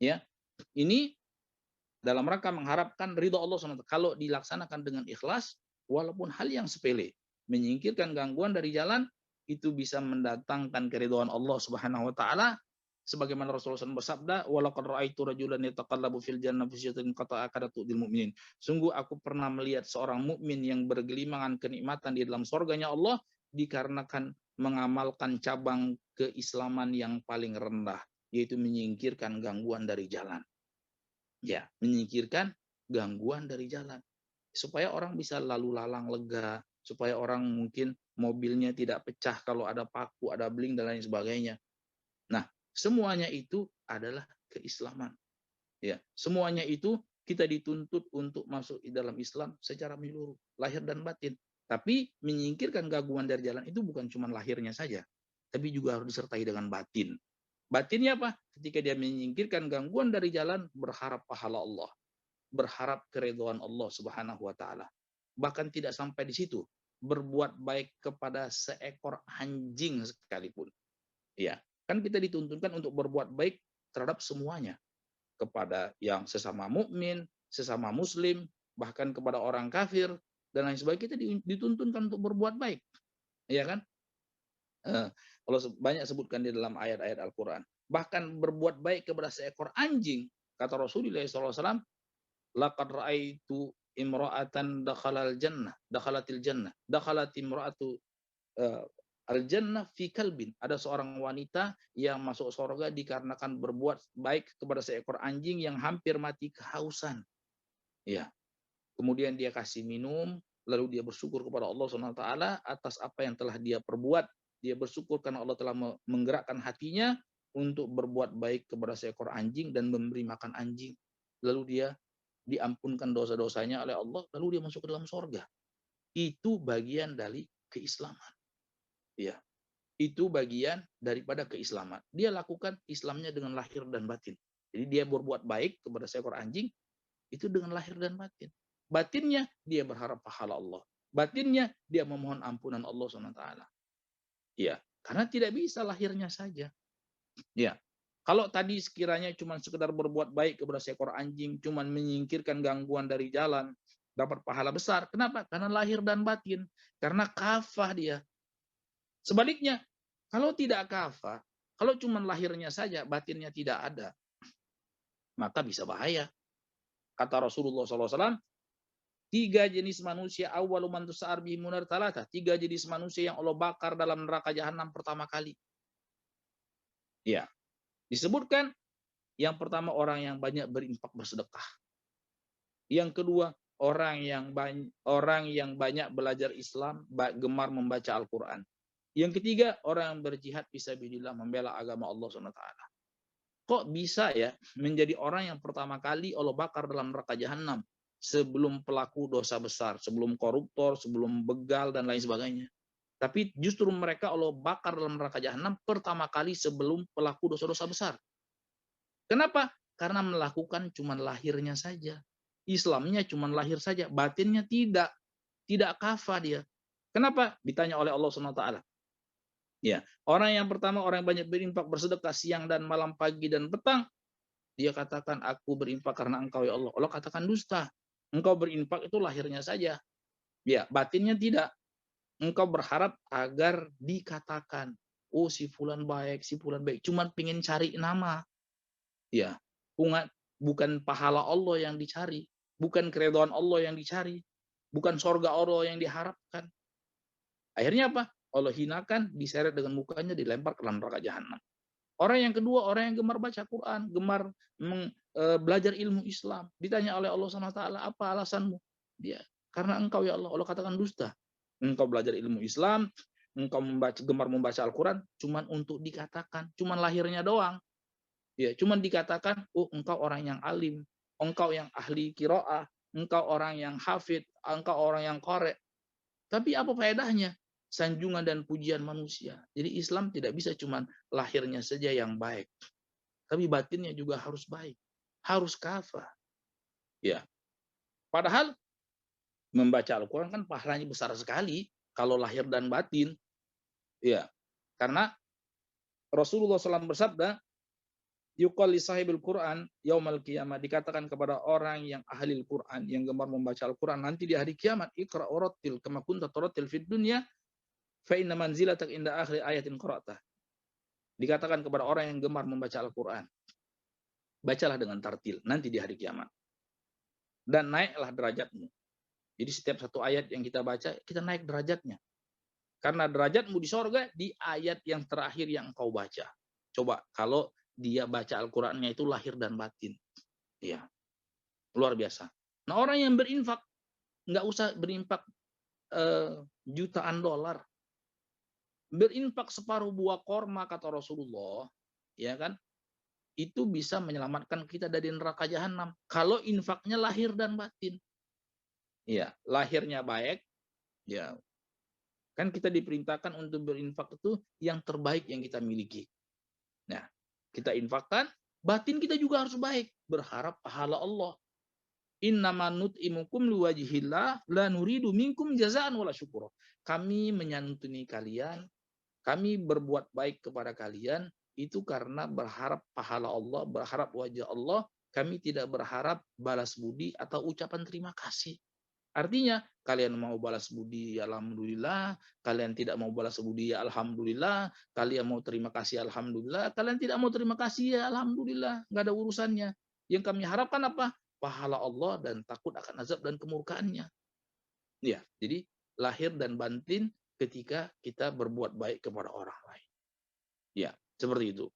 Ya, ini dalam rangka mengharapkan ridho Allah SWT. Kalau dilaksanakan dengan ikhlas, walaupun hal yang sepele, menyingkirkan gangguan dari jalan, itu bisa mendatangkan keridhaan Allah Subhanahu wa taala, sebagaimana Rasulullah SAW bersabda, walaqad ra'aitu rajulan yataqallabu fil jannah fi syatin qata'a kadatu dil mu'minin. Sungguh aku pernah melihat seorang mukmin yang bergelimangan kenikmatan di dalam surganya Allah dikarenakan mengamalkan cabang keislaman yang paling rendah, yaitu menyingkirkan gangguan dari jalan. Ya, menyingkirkan gangguan dari jalan. Supaya orang bisa lalu lalang lega, supaya orang mungkin mobilnya tidak pecah kalau ada paku, ada beling dan lain sebagainya. Nah, semuanya itu adalah keislaman. Ya, semuanya itu kita dituntut untuk masuk di dalam Islam secara menyeluruh, lahir dan batin. Tapi menyingkirkan gangguan dari jalan itu bukan cuma lahirnya saja, tapi juga harus disertai dengan batin. Batinnya apa? Ketika dia menyingkirkan gangguan dari jalan, berharap pahala Allah, berharap keridhaan Allah Subhanahu wa taala. Bahkan tidak sampai di situ, berbuat baik kepada seekor anjing sekalipun. Ya, kan kita dituntunkan untuk berbuat baik terhadap semuanya, kepada yang sesama mukmin, sesama muslim, bahkan kepada orang kafir dan lain sebagainya. Kita dituntunkan untuk berbuat baik, ya kan? Kalau banyak sebutkan di dalam ayat-ayat Al-Quran. Bahkan berbuat baik kepada seekor anjing, kata Rasulullah SAW, laqad ra'aitu imra'atan dakhalatil jannah, dakhalat imra'atu al-jannah fi kalbin. Ada seorang wanita yang masuk surga dikarenakan berbuat baik kepada seekor anjing yang hampir mati kehausan. Ya. Kemudian dia kasih minum, lalu dia bersyukur kepada Allah SWT atas apa yang telah dia perbuat. Dia bersyukur karena Allah telah menggerakkan hatinya untuk berbuat baik kepada seekor anjing dan memberi makan anjing. Lalu dia diampunkan dosa-dosanya oleh Allah, lalu dia masuk ke dalam surga. Itu bagian dari keislaman. Ya, itu bagian daripada keislaman. Dia lakukan Islamnya dengan lahir dan batin. Jadi dia berbuat baik kepada seekor anjing, itu dengan lahir dan batin. Batinnya dia berharap pahala Allah. Batinnya dia memohon ampunan Allah SWT. Ya, karena tidak bisa lahirnya saja. Ya, kalau tadi sekiranya cuma sekedar berbuat baik kepada seekor anjing, cuma menyingkirkan gangguan dari jalan, dapat pahala besar. Kenapa? Karena lahir dan batin. Karena kafah dia. Sebaliknya, kalau tidak kafah, kalau cuma lahirnya saja, batinnya tidak ada, maka bisa bahaya. Kata Rasulullah SAW, 3 jenis manusia awwalu man tus'ar bihim nar talata. 3 jenis manusia yang Allah bakar dalam neraka jahanam pertama kali. Ya, disebutkan yang pertama orang yang banyak berinfak bersedekah. Yang kedua, orang yang banyak belajar Islam, gemar membaca Al-Qur'an. Yang ketiga, orang yang berjihad fisabilillah, membela agama Allah SWT. Kok bisa ya menjadi orang yang pertama kali Allah bakar dalam neraka jahanam sebelum pelaku dosa besar, sebelum koruptor, sebelum begal dan lain sebagainya. Tapi justru mereka Allah bakar dalam neraka jahanam pertama kali sebelum pelaku dosa-dosa besar. Kenapa? Karena melakukan cuma lahirnya saja. Islamnya cuma lahir saja, batinnya tidak. Tidak kafah dia. Kenapa? Ditanya oleh Allah SWT. Ya, orang yang pertama, orang yang banyak berinfak bersedekah siang dan malam, pagi dan petang. Dia katakan, aku berinfak karena engkau ya Allah. Allah katakan dusta. Engkau berinfak itu lahirnya saja. Ya, batinnya tidak. Engkau berharap agar dikatakan, oh si fulan baik, si fulan baik. Cuman pengen cari nama. Ya, bukan pahala Allah yang dicari. Bukan keridhaan Allah yang dicari. Bukan surga Allah yang diharapkan. Akhirnya apa? Allah hinakan, diseret dengan mukanya, dilempar ke dalam neraka jahanam. Orang yang kedua, orang yang gemar baca Quran, gemar belajar ilmu Islam. Ditanya oleh Allah SWT, apa alasanmu? Dia, karena engkau ya Allah. Allah katakan dusta. Engkau belajar ilmu Islam, engkau gemar membaca Al-Quran, cuman untuk dikatakan, cuman lahirnya doang. Ya, cuman dikatakan, oh engkau orang yang alim, engkau yang ahli qiraah, engkau orang yang hafid, engkau orang yang qari. Tapi apa faedahnya? Sanjungan dan pujian manusia. Jadi Islam tidak bisa cuma lahirnya saja yang baik, tapi batinnya juga harus baik, harus kafah. Ya, padahal membaca Al-Quran kan pahalanya besar sekali kalau lahir dan batin. Ya, karena Rasulullah SAW bersabda, yuqal li sahibil Quran yaumal qiyamah, dikatakan kepada orang yang ahli Al-Quran, yang gemar membaca Al-Quran nanti di hari kiamat, iqra urattil kama kunta turattil fid dunya fa inna manzilatak inda akhir ayatin qara'tah. Dikatakan kepada orang yang gemar membaca Al-Quran, bacalah dengan tartil nanti di hari kiamat, dan naiklah derajatmu. Jadi setiap satu ayat yang kita baca, kita naik derajatnya. Karena derajatmu di sorga di ayat yang terakhir yang engkau baca. Coba kalau dia baca Al-Qurannya itu lahir dan batin. Ya, luar biasa. Nah, orang yang berinfak, nggak usah berinfak jutaan dolar. Berinfak separuh buah korma, kata Rasulullah, ya kan? Itu bisa menyelamatkan kita dari neraka jahanam. Kalau infaknya lahir dan batin. Ya, lahirnya baik, ya kan kita diperintahkan untuk berinfak itu yang terbaik yang kita miliki. Nah, kita infakkan, batin kita juga harus baik. Berharap pahala Allah. Innama nut'imukum liwajhillah la nuridu minkum jazaan wala syukur. Kami menyantuni kalian, kami berbuat baik kepada kalian, itu karena berharap pahala Allah, berharap wajah Allah. Kami tidak berharap balas budi atau ucapan terima kasih. Artinya, kalian mau balas budi, ya alhamdulillah. Kalian tidak mau balas budi, ya alhamdulillah. Kalian mau terima kasih, alhamdulillah. Kalian tidak mau terima kasih, ya alhamdulillah. Nggak ada urusannya. Yang kami harapkan apa? Pahala Allah dan takut akan azab dan kemurkaannya. Ya, jadi lahir dan batin ketika kita berbuat baik kepada orang lain. Ya, seperti itu.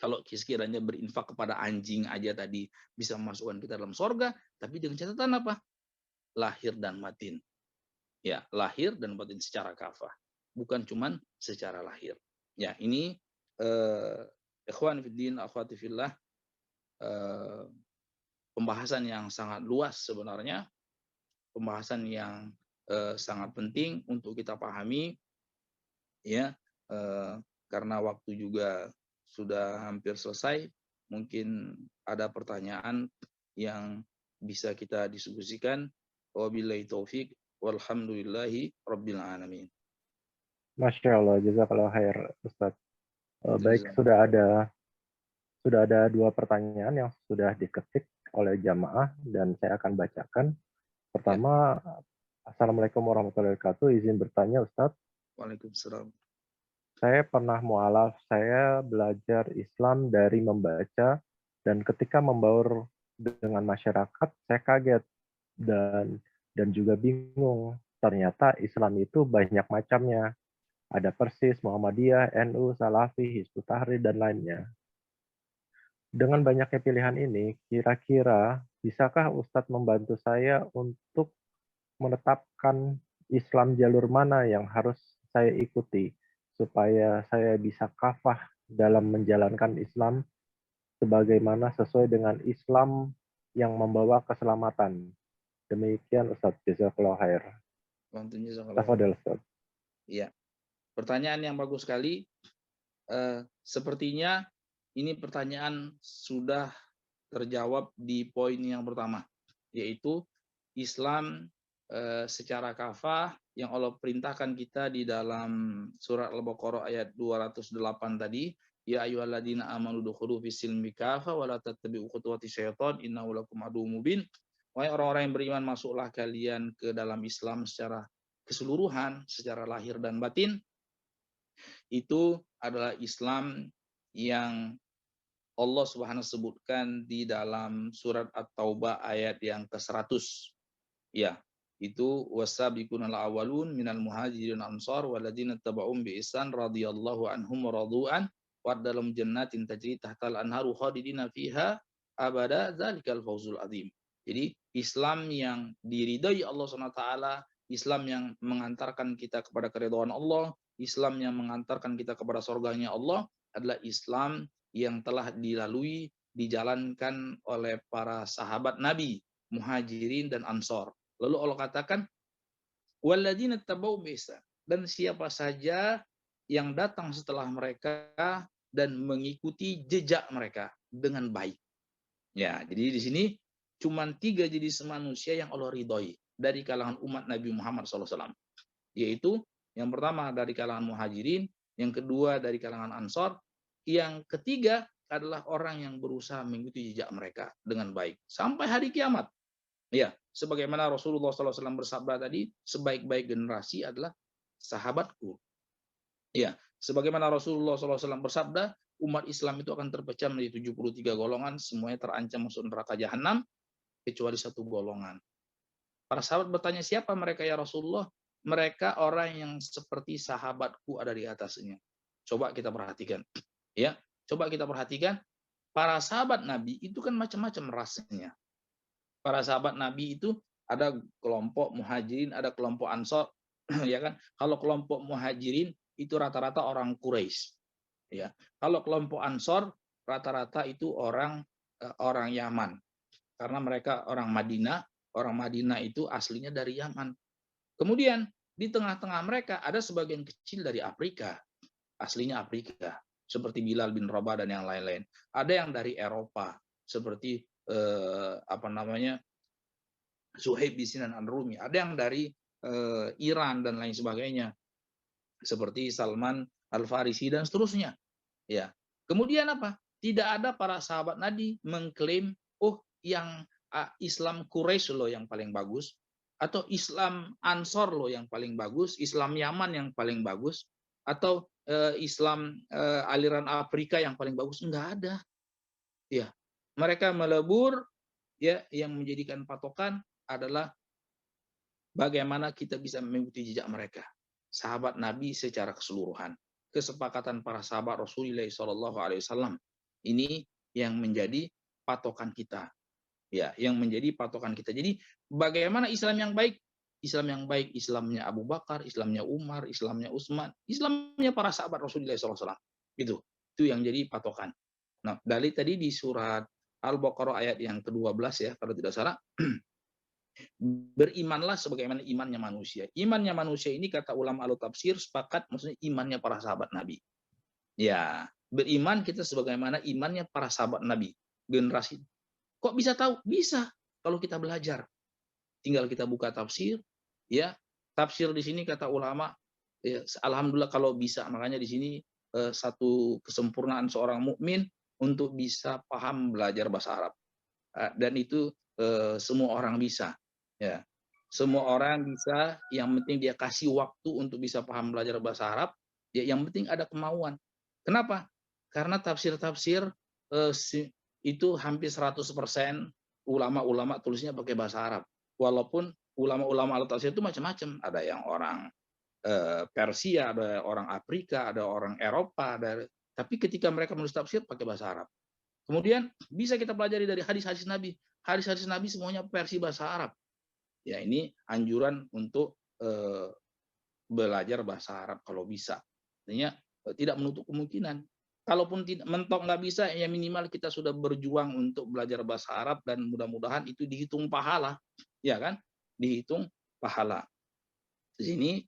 Kalau sekiranya berinfak kepada anjing aja tadi bisa memasukkan kita dalam sorga, tapi dengan catatan apa? Lahir dan batin. Ya, lahir dan batin secara kafah. Bukan cuman secara lahir. Ya, ini ikhwan fiddin, akhwati fillah, pembahasan yang sangat luas sebenarnya. Pembahasan yang sangat penting untuk kita pahami, ya, karena waktu juga sudah hampir selesai. Mungkin ada pertanyaan yang bisa kita diskusikan. Wabillahi taufik walhamdulillahi rabbil alamin. Masya Allah, jazakallah khair, Ustaz. Baik, Jazakallah. sudah ada 2 pertanyaan yang sudah diketik oleh jamaah dan saya akan bacakan. Ya. Pertama, Assalamualaikum warahmatullahi wabarakatuh. Izin bertanya, Ustaz. Waalaikumsalam. Saya pernah mualaf, saya belajar Islam dari membaca, dan ketika membaur dengan masyarakat, saya kaget dan juga bingung. Ternyata Islam itu banyak macamnya. Ada Persis, Muhammadiyah, NU, Salafi, Hizbut Tahrir, dan lainnya. Dengan banyaknya pilihan ini, kira-kira bisakah Ustadz membantu saya untuk menetapkan Islam jalur mana yang harus saya ikuti supaya saya bisa kafah dalam menjalankan Islam sebagaimana sesuai dengan Islam yang membawa keselamatan. Demikian Ustadz, jazakallahu khair. Tafadhol Ustadz. Iya. Pertanyaan yang bagus sekali. Sepertinya ini pertanyaan sudah terjawab di poin yang pertama, yaitu Islam secara kafah yang Allah perintahkan kita di dalam surat Al-Baqarah ayat 208 tadi, ya ayyuhalladzina amanu dukhulu fis-silmi kafah wa la tattabi'u khutuwati syaitan innahu lakum aduwwum mubin. Wahai orang-orang yang beriman, masuklah kalian ke dalam Islam secara keseluruhan, secara lahir dan batin. Itu adalah Islam yang Allah Subhanahu sebutkan di dalam surat At-Taubah ayat yang ke-100. Ya, itu wasabiqunal awwalun minal muhajirin ansar walladzina tabauhum bi ihsan radhiyallahu anhum wa radu'an wa dalam jannatin tajri tahtal anharu khalidina fiha abada dzalikal fawzul azim. Jadi Islam yang diridhai Allah SWT, Islam yang mengantarkan kita kepada keridhaan Allah, Islam yang mengantarkan kita kepada surganya Allah adalah Islam yang telah dilalui, dijalankan oleh para sahabat Nabi, Muhajirin dan Ansor. Lalu Allah katakan, walladzina tabau bisa, dan siapa saja yang datang setelah mereka dan mengikuti jejak mereka dengan baik. Ya, jadi di sini cuma 3 jenis manusia yang Allah ridhoi dari kalangan umat Nabi Muhammad SAW. Yaitu yang pertama dari kalangan Muhajirin, yang kedua dari kalangan Ansor, yang ketiga adalah orang yang berusaha mengikuti jejak mereka dengan baik sampai hari kiamat. Ya, sebagaimana Rasulullah SAW bersabda tadi, sebaik-baik generasi adalah sahabatku. Ya, sebagaimana Rasulullah SAW bersabda, umat Islam itu akan terpecah menjadi 73 golongan, semuanya terancam masuk neraka jahanam, kecuali satu golongan. Para sahabat bertanya, siapa mereka ya Rasulullah? Mereka orang yang seperti sahabatku ada di atasnya. Coba kita perhatikan. Ya, coba kita perhatikan. Para sahabat Nabi itu kan macam-macam rasanya. Para sahabat Nabi itu ada kelompok muhajirin, ada kelompok ansor, ya kan? Kalau kelompok muhajirin itu rata-rata orang Quraisy, ya. Kalau kelompok ansor rata-rata itu orang Yaman, karena mereka orang Madinah. Orang Madinah itu aslinya dari Yaman. Kemudian di tengah-tengah mereka ada sebagian kecil dari Afrika, aslinya Afrika, seperti Bilal bin Rabah dan yang lain-lain. Ada yang dari Eropa, seperti apa namanya, Suhaib bin Sinan An-Rumi. Ada yang dari Iran dan lain sebagainya, seperti Salman Al-Farisi dan seterusnya. Ya. Kemudian apa? Tidak ada para sahabat Nabi mengklaim, oh yang Islam Quraisy loh yang paling bagus, atau Islam Ansor loh yang paling bagus, Islam Yaman yang paling bagus, atau Islam aliran Afrika yang paling bagus. Enggak ada. Ya. Mereka melebur, ya, yang menjadikan patokan adalah bagaimana kita bisa mengikuti jejak mereka, sahabat Nabi secara keseluruhan. Kesepakatan para sahabat Rasulullah SAW ini yang menjadi patokan kita, ya, yang menjadi patokan kita. Jadi bagaimana Islam yang baik? Islam yang baik, Islamnya Abu Bakar, Islamnya Umar, Islamnya Utsman, Islamnya para sahabat Rasulullah SAW. Itu yang jadi patokan. Nah, dari tadi di surat Al-Baqarah ayat yang ke-12 ya, kalau tidak salah, berimanlah sebagaimana imannya manusia. Imannya manusia ini kata ulama al-tafsir sepakat maksudnya imannya para sahabat Nabi. Ya, beriman kita sebagaimana imannya para sahabat Nabi. Generasi. Kok bisa tahu? Bisa kalau kita belajar. Tinggal kita buka tafsir, ya. Tafsir di sini kata ulama, ya, alhamdulillah kalau bisa. Makanya di sini satu kesempurnaan seorang mukmin untuk bisa paham belajar bahasa Arab. Dan itu semua orang bisa. Ya, semua orang bisa, yang penting dia kasih waktu untuk bisa paham belajar bahasa Arab, ya yang penting ada kemauan. Kenapa? Karena tafsir-tafsir itu hampir 100% ulama-ulama tulisnya pakai bahasa Arab. Walaupun ulama-ulama al-tafsir itu macam-macam, ada yang orang Persia, ada orang Afrika, ada orang Eropa, tapi ketika mereka menulis tafsir pakai bahasa Arab. Kemudian bisa kita pelajari dari hadis-hadis Nabi. Hadis-hadis Nabi semuanya versi bahasa Arab. Ya, ini anjuran untuk belajar bahasa Arab kalau bisa. Artinya tidak menutup kemungkinan. Kalaupun tidak mentok nggak bisa, ya minimal kita sudah berjuang untuk belajar bahasa Arab dan mudah-mudahan itu dihitung pahala, ya kan? Dihitung pahala. Di sini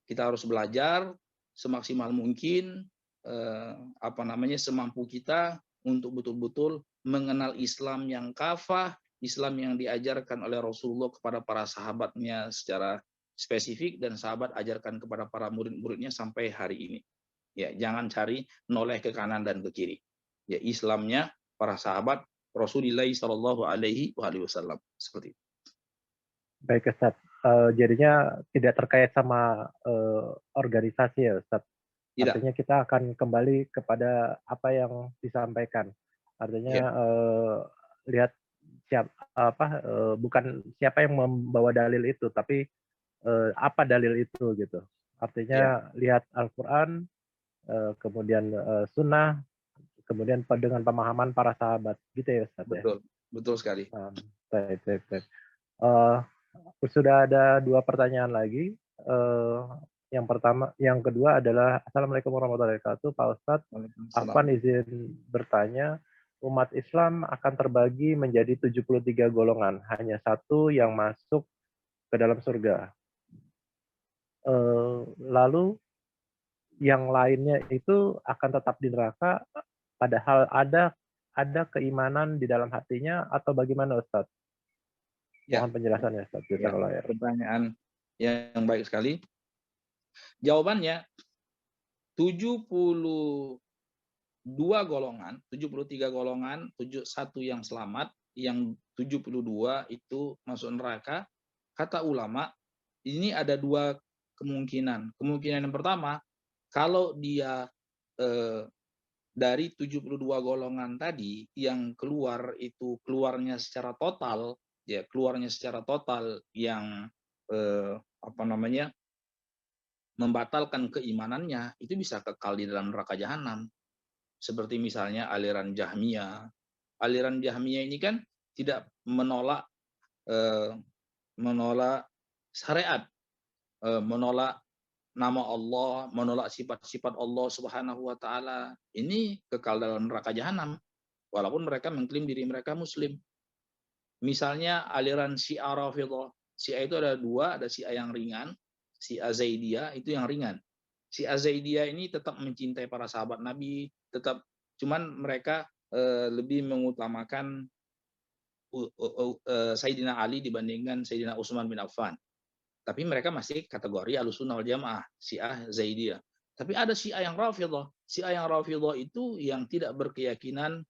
kita harus belajar semaksimal mungkin, apa namanya, semampu kita untuk betul-betul mengenal Islam yang kafah, Islam yang diajarkan oleh Rasulullah kepada para sahabatnya secara spesifik dan sahabat ajarkan kepada para murid-muridnya sampai hari ini. Ya, jangan cari noleh ke kanan dan ke kiri. Ya, Islamnya para sahabat Rasulullah Shallallahu Alaihi Wasallam seperti itu. Baik Ustaz, jadinya tidak terkait sama organisasi ya Ustaz. Tidak. Artinya kita akan kembali kepada apa yang disampaikan. Artinya Ya. Lihat bukan siapa yang membawa dalil itu, tapi apa dalil itu gitu. Artinya lihat Al-Quran, kemudian Sunnah, kemudian dengan pemahaman para sahabat, gitu ya Ustaz ya. Betul, betul sekali. Baik. Sudah ada 2 pertanyaan lagi. Yang kedua adalah Assalamualaikum warahmatullahi wabarakatuh, Pak Ustadz. Afwan izin bertanya, umat Islam akan terbagi menjadi 73 golongan, hanya satu yang masuk ke dalam surga. Lalu yang lainnya itu akan tetap di neraka, padahal ada keimanan di dalam hatinya, atau bagaimana Ustadz? Mohon penjelasannya Ustadz. Ya, pertanyaan yang baik sekali. Jawabannya 73 dua golongan, 73 golongan, 71 yang selamat, yang 72 itu masuk neraka. Kata ulama, ini ada dua kemungkinan. Kemungkinan yang pertama, kalau dia dari 72 golongan tadi yang keluar itu keluarnya secara total, ya keluarnya secara total yang apa namanya membatalkan keimanannya, itu bisa kekal di dalam neraka jahanam. Seperti misalnya aliran Jahmiyah. Aliran Jahmiyah ini kan tidak menolak eh, menolak syariat, menolak nama Allah, menolak sifat-sifat Allah Subhanahu wa taala. Ini kekal dalam neraka jahanam walaupun mereka mengklaim diri mereka muslim. Misalnya aliran Syiah Rafidhah. Syiah itu ada dua, ada Syiah yang ringan, Syiah Zaidiyah itu yang ringan. Syiah Zaidiyah ini tetap mencintai para sahabat Nabi, tetap cuman mereka lebih mengutamakan Sayyidina Ali dibandingkan Sayyidina Utsman bin Affan. Tapi mereka masih kategori Ahlussunnah wal Jamaah, Syiah Zaidiyah. Tapi ada Syiah yang Rafidhah. Syiah yang Rafidhah itu yang tidak berkeyakinan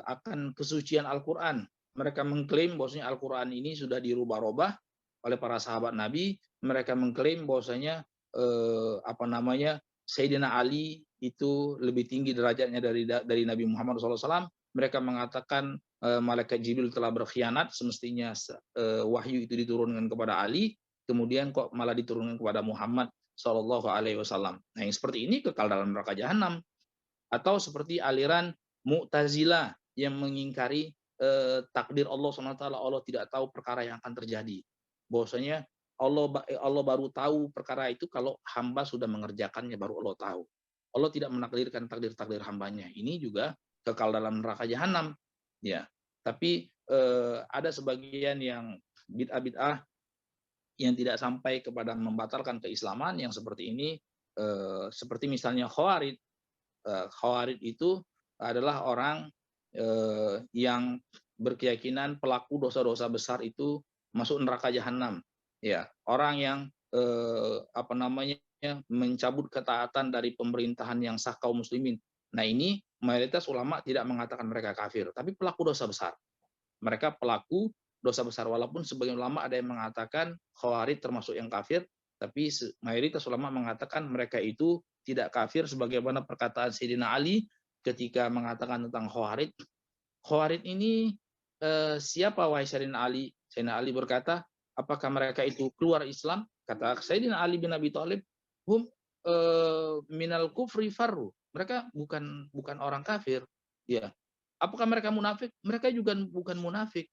akan kesucian Al-Qur'an. Mereka mengklaim bahwasanya Al-Qur'an ini sudah dirubah-rubah oleh para sahabat Nabi. Mereka mengklaim bahwasanya apa namanya Sayyidina Ali itu lebih tinggi derajatnya dari Nabi Muhammad SAW. Mereka mengatakan malaikat Jibril telah berkhianat, semestinya wahyu itu diturunkan kepada Ali, kemudian kok malah diturunkan kepada Muhammad Shallallahu Alaihi Wasallam. Nah, yang seperti ini kekal dalam neraka jahanam. Atau seperti aliran Mu'tazilah yang mengingkari takdir Allah SWT, Allah tidak tahu perkara yang akan terjadi. Bahwasanya Allah baru tahu perkara itu kalau hamba sudah mengerjakannya, baru Allah tahu. Allah tidak menakdirkan takdir-takdir hambanya. Ini juga kekal dalam neraka jahanam. Ya, tapi ada sebagian yang bid'ah-bid'ah yang tidak sampai kepada membatalkan keislaman yang seperti ini, seperti misalnya Khawarij. Khawarij itu adalah orang yang berkeyakinan pelaku dosa-dosa besar itu masuk neraka jahanam. Ya, orang yang apa namanya mencabut ketaatan dari pemerintahan yang sah kaum muslimin. Nah, ini mayoritas ulama tidak mengatakan mereka kafir, tapi pelaku dosa besar. Mereka pelaku dosa besar, walaupun sebagian ulama ada yang mengatakan Khawarij termasuk yang kafir, tapi mayoritas ulama mengatakan mereka itu tidak kafir, sebagaimana perkataan Sayyidina Ali ketika mengatakan tentang Khawarij. Khawarij ini siapa wahai Sayyidina Ali? Sayyidina Ali berkata, apakah mereka itu keluar Islam? Kata Sayyidina Ali bin Abi Thalib, hum minal kufri farru. Mereka bukan orang kafir. Ya. Apakah mereka munafik? Mereka juga bukan munafik.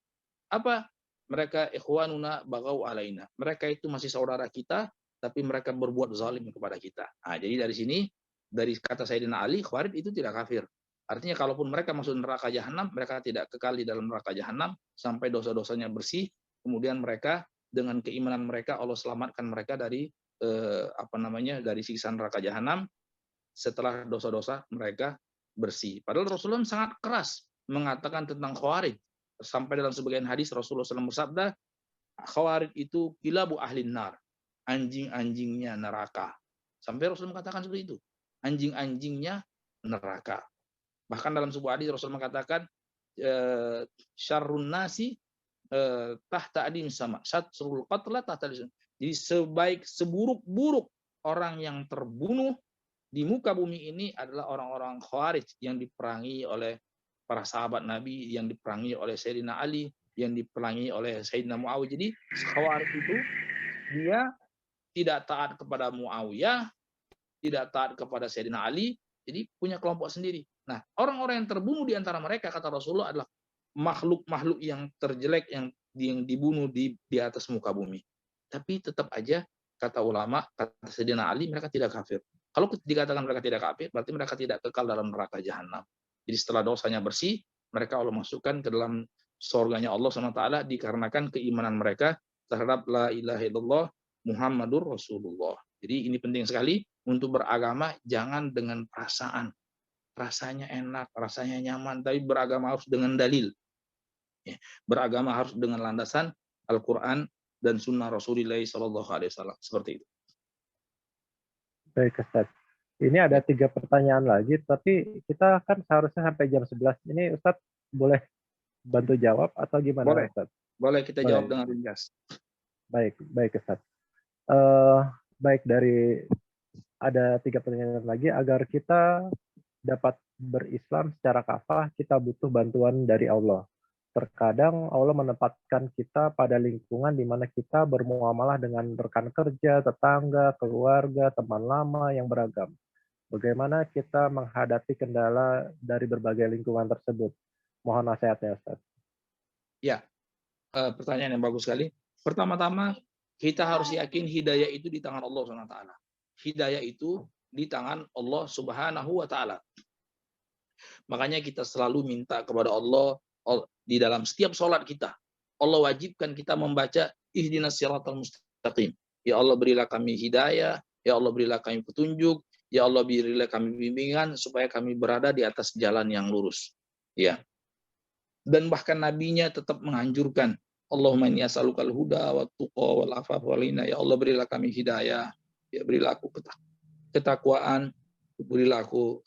Apa? Mereka ikhwanuna bagau alaina. Mereka itu masih saudara kita, tapi mereka berbuat zalim kepada kita. Nah, jadi dari sini, dari kata Sayyidina Ali, Khawarij itu tidak kafir. Artinya kalaupun mereka masuk neraka jahanam, mereka tidak kekal di dalam neraka jahanam sampai dosa-dosanya bersih. Kemudian mereka dengan keimanan mereka Allah selamatkan mereka dari apa namanya dari siksa neraka jahanam setelah dosa-dosa mereka bersih. Padahal Rasulullah sangat keras mengatakan tentang Khawarij. Sampai dalam sebagian hadis Rasulullah SAW bersabda, Khawarij itu kilabu ahlin nar, anjing-anjingnya neraka. Sampai Rasul mengatakan seperti itu, anjing-anjingnya neraka. Bahkan dalam sebuah hadis Rasul mengatakan, syarrun nasi tahta adim sama, satrul qatla tahta adim. Jadi seburuk-buruk orang yang terbunuh di muka bumi ini adalah orang-orang Khawarij yang diperangi oleh para sahabat Nabi, yang diperangi oleh Sayyidina Ali, yang diperangi oleh Sayyidina Muawiyah. Jadi Khawarij itu dia tidak taat kepada Muawiyah, tidak taat kepada Sayyidina Ali, jadi punya kelompok sendiri. Nah, orang-orang yang terbunuh di antara mereka, kata Rasulullah, adalah makhluk-makhluk yang terjelek yang dibunuh di atas muka bumi. Tapi tetap aja, kata ulama, kata Sayyidina Ali, mereka tidak kafir. Kalau dikatakan mereka tidak kafir, berarti mereka tidak kekal dalam neraka jahanam. Jadi setelah dosanya bersih, mereka Allah masukkan ke dalam surganya Allah SWT dikarenakan keimanan mereka terhadap la ilaha illallah Muhammadur Rasulullah. Jadi ini penting sekali untuk beragama, jangan dengan perasaan. Rasanya enak, rasanya nyaman, tapi beragama harus dengan dalil. Beragama harus dengan landasan Al-Quran dan Sunnah Rasulullah SAW. Seperti itu. Baik, Ustaz. Ini ada 3 pertanyaan lagi, tapi kita kan seharusnya sampai jam 11. Ini Ustadz boleh bantu jawab atau gimana Boleh, Ustadz? boleh kita jawab Baik, dengan ringkas. baik, baik Ustadz. Eh, baik, ada 3 pertanyaan lagi. Agar kita dapat berislam secara kafah, kita butuh bantuan dari Allah. Terkadang Allah menempatkan kita pada lingkungan di mana kita bermuamalah dengan rekan kerja, tetangga, keluarga, teman lama yang beragam. Bagaimana kita menghadapi kendala dari berbagai lingkungan tersebut? Mohon nasihatnya, Ustaz. Ya, pertanyaan yang bagus sekali. Pertama-tama, kita harus yakin hidayah itu di tangan Allah Subhanahu wa taala. Hidayah itu di tangan Allah Subhanahu wa taala. Makanya kita selalu minta kepada Allah di dalam setiap sholat kita. Allah wajibkan kita membaca ihdinas siratal mustaqim. Ya Allah berilah kami hidayah, ya Allah berilah kami petunjuk, ya Allah berilah kami bimbingan supaya kami berada di atas jalan yang lurus. Ya. Dan bahkan nabinya tetap menganjurkan, Allahumma inni as'alukal huda wa tuqa wal afaf wal ghina. Ya Allah berilah kami hidayah, ya berilah aku ketakwaan, berilah aku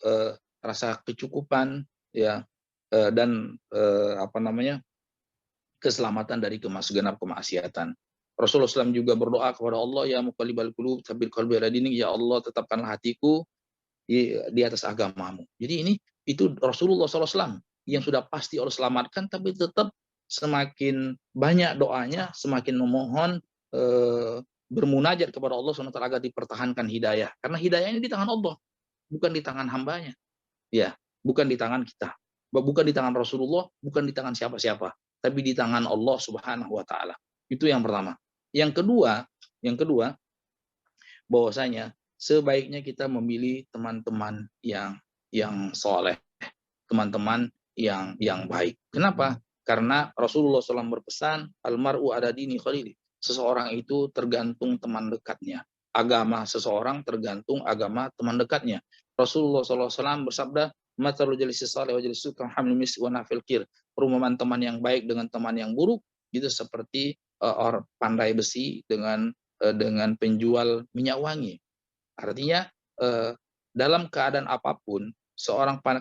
rasa kecukupan, ya, dan apa namanya, keselamatan dari segenap kemaksiatan. Rasulullah SAW juga berdoa kepada Allah, ya muqallibal qulub tsabbit qalbi ala dinik, ya Allah tetapkanlah hatiku di atas agamamu. Jadi itu Rasulullah SAW yang sudah pasti Allah selamatkan, tapi tetap semakin banyak doanya, semakin memohon, bermunajat kepada Allah SWT agar dipertahankan hidayah. Karena hidayah ini di tangan Allah, bukan di tangan hambanya. Ya, bukan di tangan kita. Bukan di tangan Rasulullah, bukan di tangan siapa-siapa, tapi di tangan Allah Subhanahu wa taala. Itu yang pertama. Yang kedua, bahwasanya sebaiknya kita memilih teman-teman yang soleh, teman-teman yang baik. Kenapa? Karena Rasulullah SAW berpesan, almaru ada dini khalili. Seseorang itu tergantung teman dekatnya. Agama seseorang tergantung agama teman dekatnya. Rasulullah SAW bersabda, matalul jalisi salih wa jalisu kamhamil mis wa nafil kir. Perumpamaan teman yang baik dengan teman yang buruk itu seperti orang pandai besi dengan penjual minyak wangi. Artinya dalam keadaan apapun,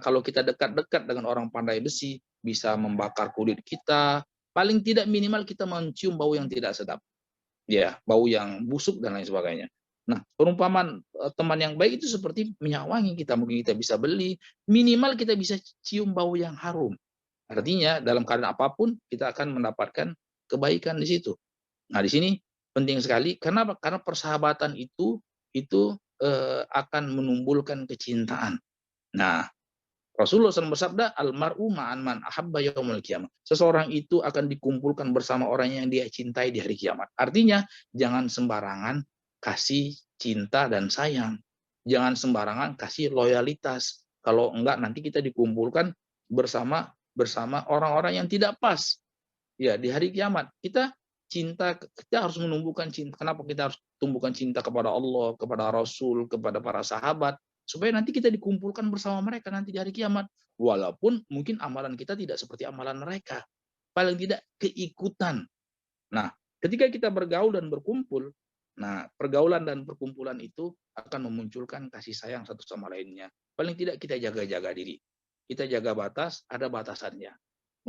kalau kita dekat-dekat dengan orang pandai besi, bisa membakar kulit kita, paling tidak minimal kita mencium bau yang tidak sedap, ya, bau yang busuk dan lain sebagainya. Nah, perumpamaan teman yang baik itu seperti minyak wangi, mungkin kita bisa beli, minimal kita bisa cium bau yang harum. Artinya dalam keadaan apapun kita akan mendapatkan kebaikan di situ. Nah, di sini penting sekali. Kenapa? Karena persahabatan itu akan menumbuhkan kecintaan. Nah, Rasulullah SAW bersabda, almar'u ma'an man ahabba yaumil qiyamah. Seseorang itu akan dikumpulkan bersama orang yang dia cintai di hari kiamat. Artinya, jangan sembarangan kasih cinta dan sayang. Jangan sembarangan kasih loyalitas. Kalau enggak, nanti kita dikumpulkan bersama orang-orang yang tidak pas. Ya, di hari kiamat kita harus menumbuhkan cinta. Kenapa kita harus tumbuhkan cinta kepada Allah, kepada Rasul, kepada para sahabat, supaya nanti kita dikumpulkan bersama mereka nanti di hari kiamat. Walaupun mungkin amalan kita tidak seperti amalan mereka, paling tidak keikutan. Nah, ketika kita bergaul dan berkumpul, nah, pergaulan dan perkumpulan itu akan memunculkan kasih sayang satu sama lainnya. Paling tidak kita jaga-jaga diri. Kita jaga batas, ada batasannya.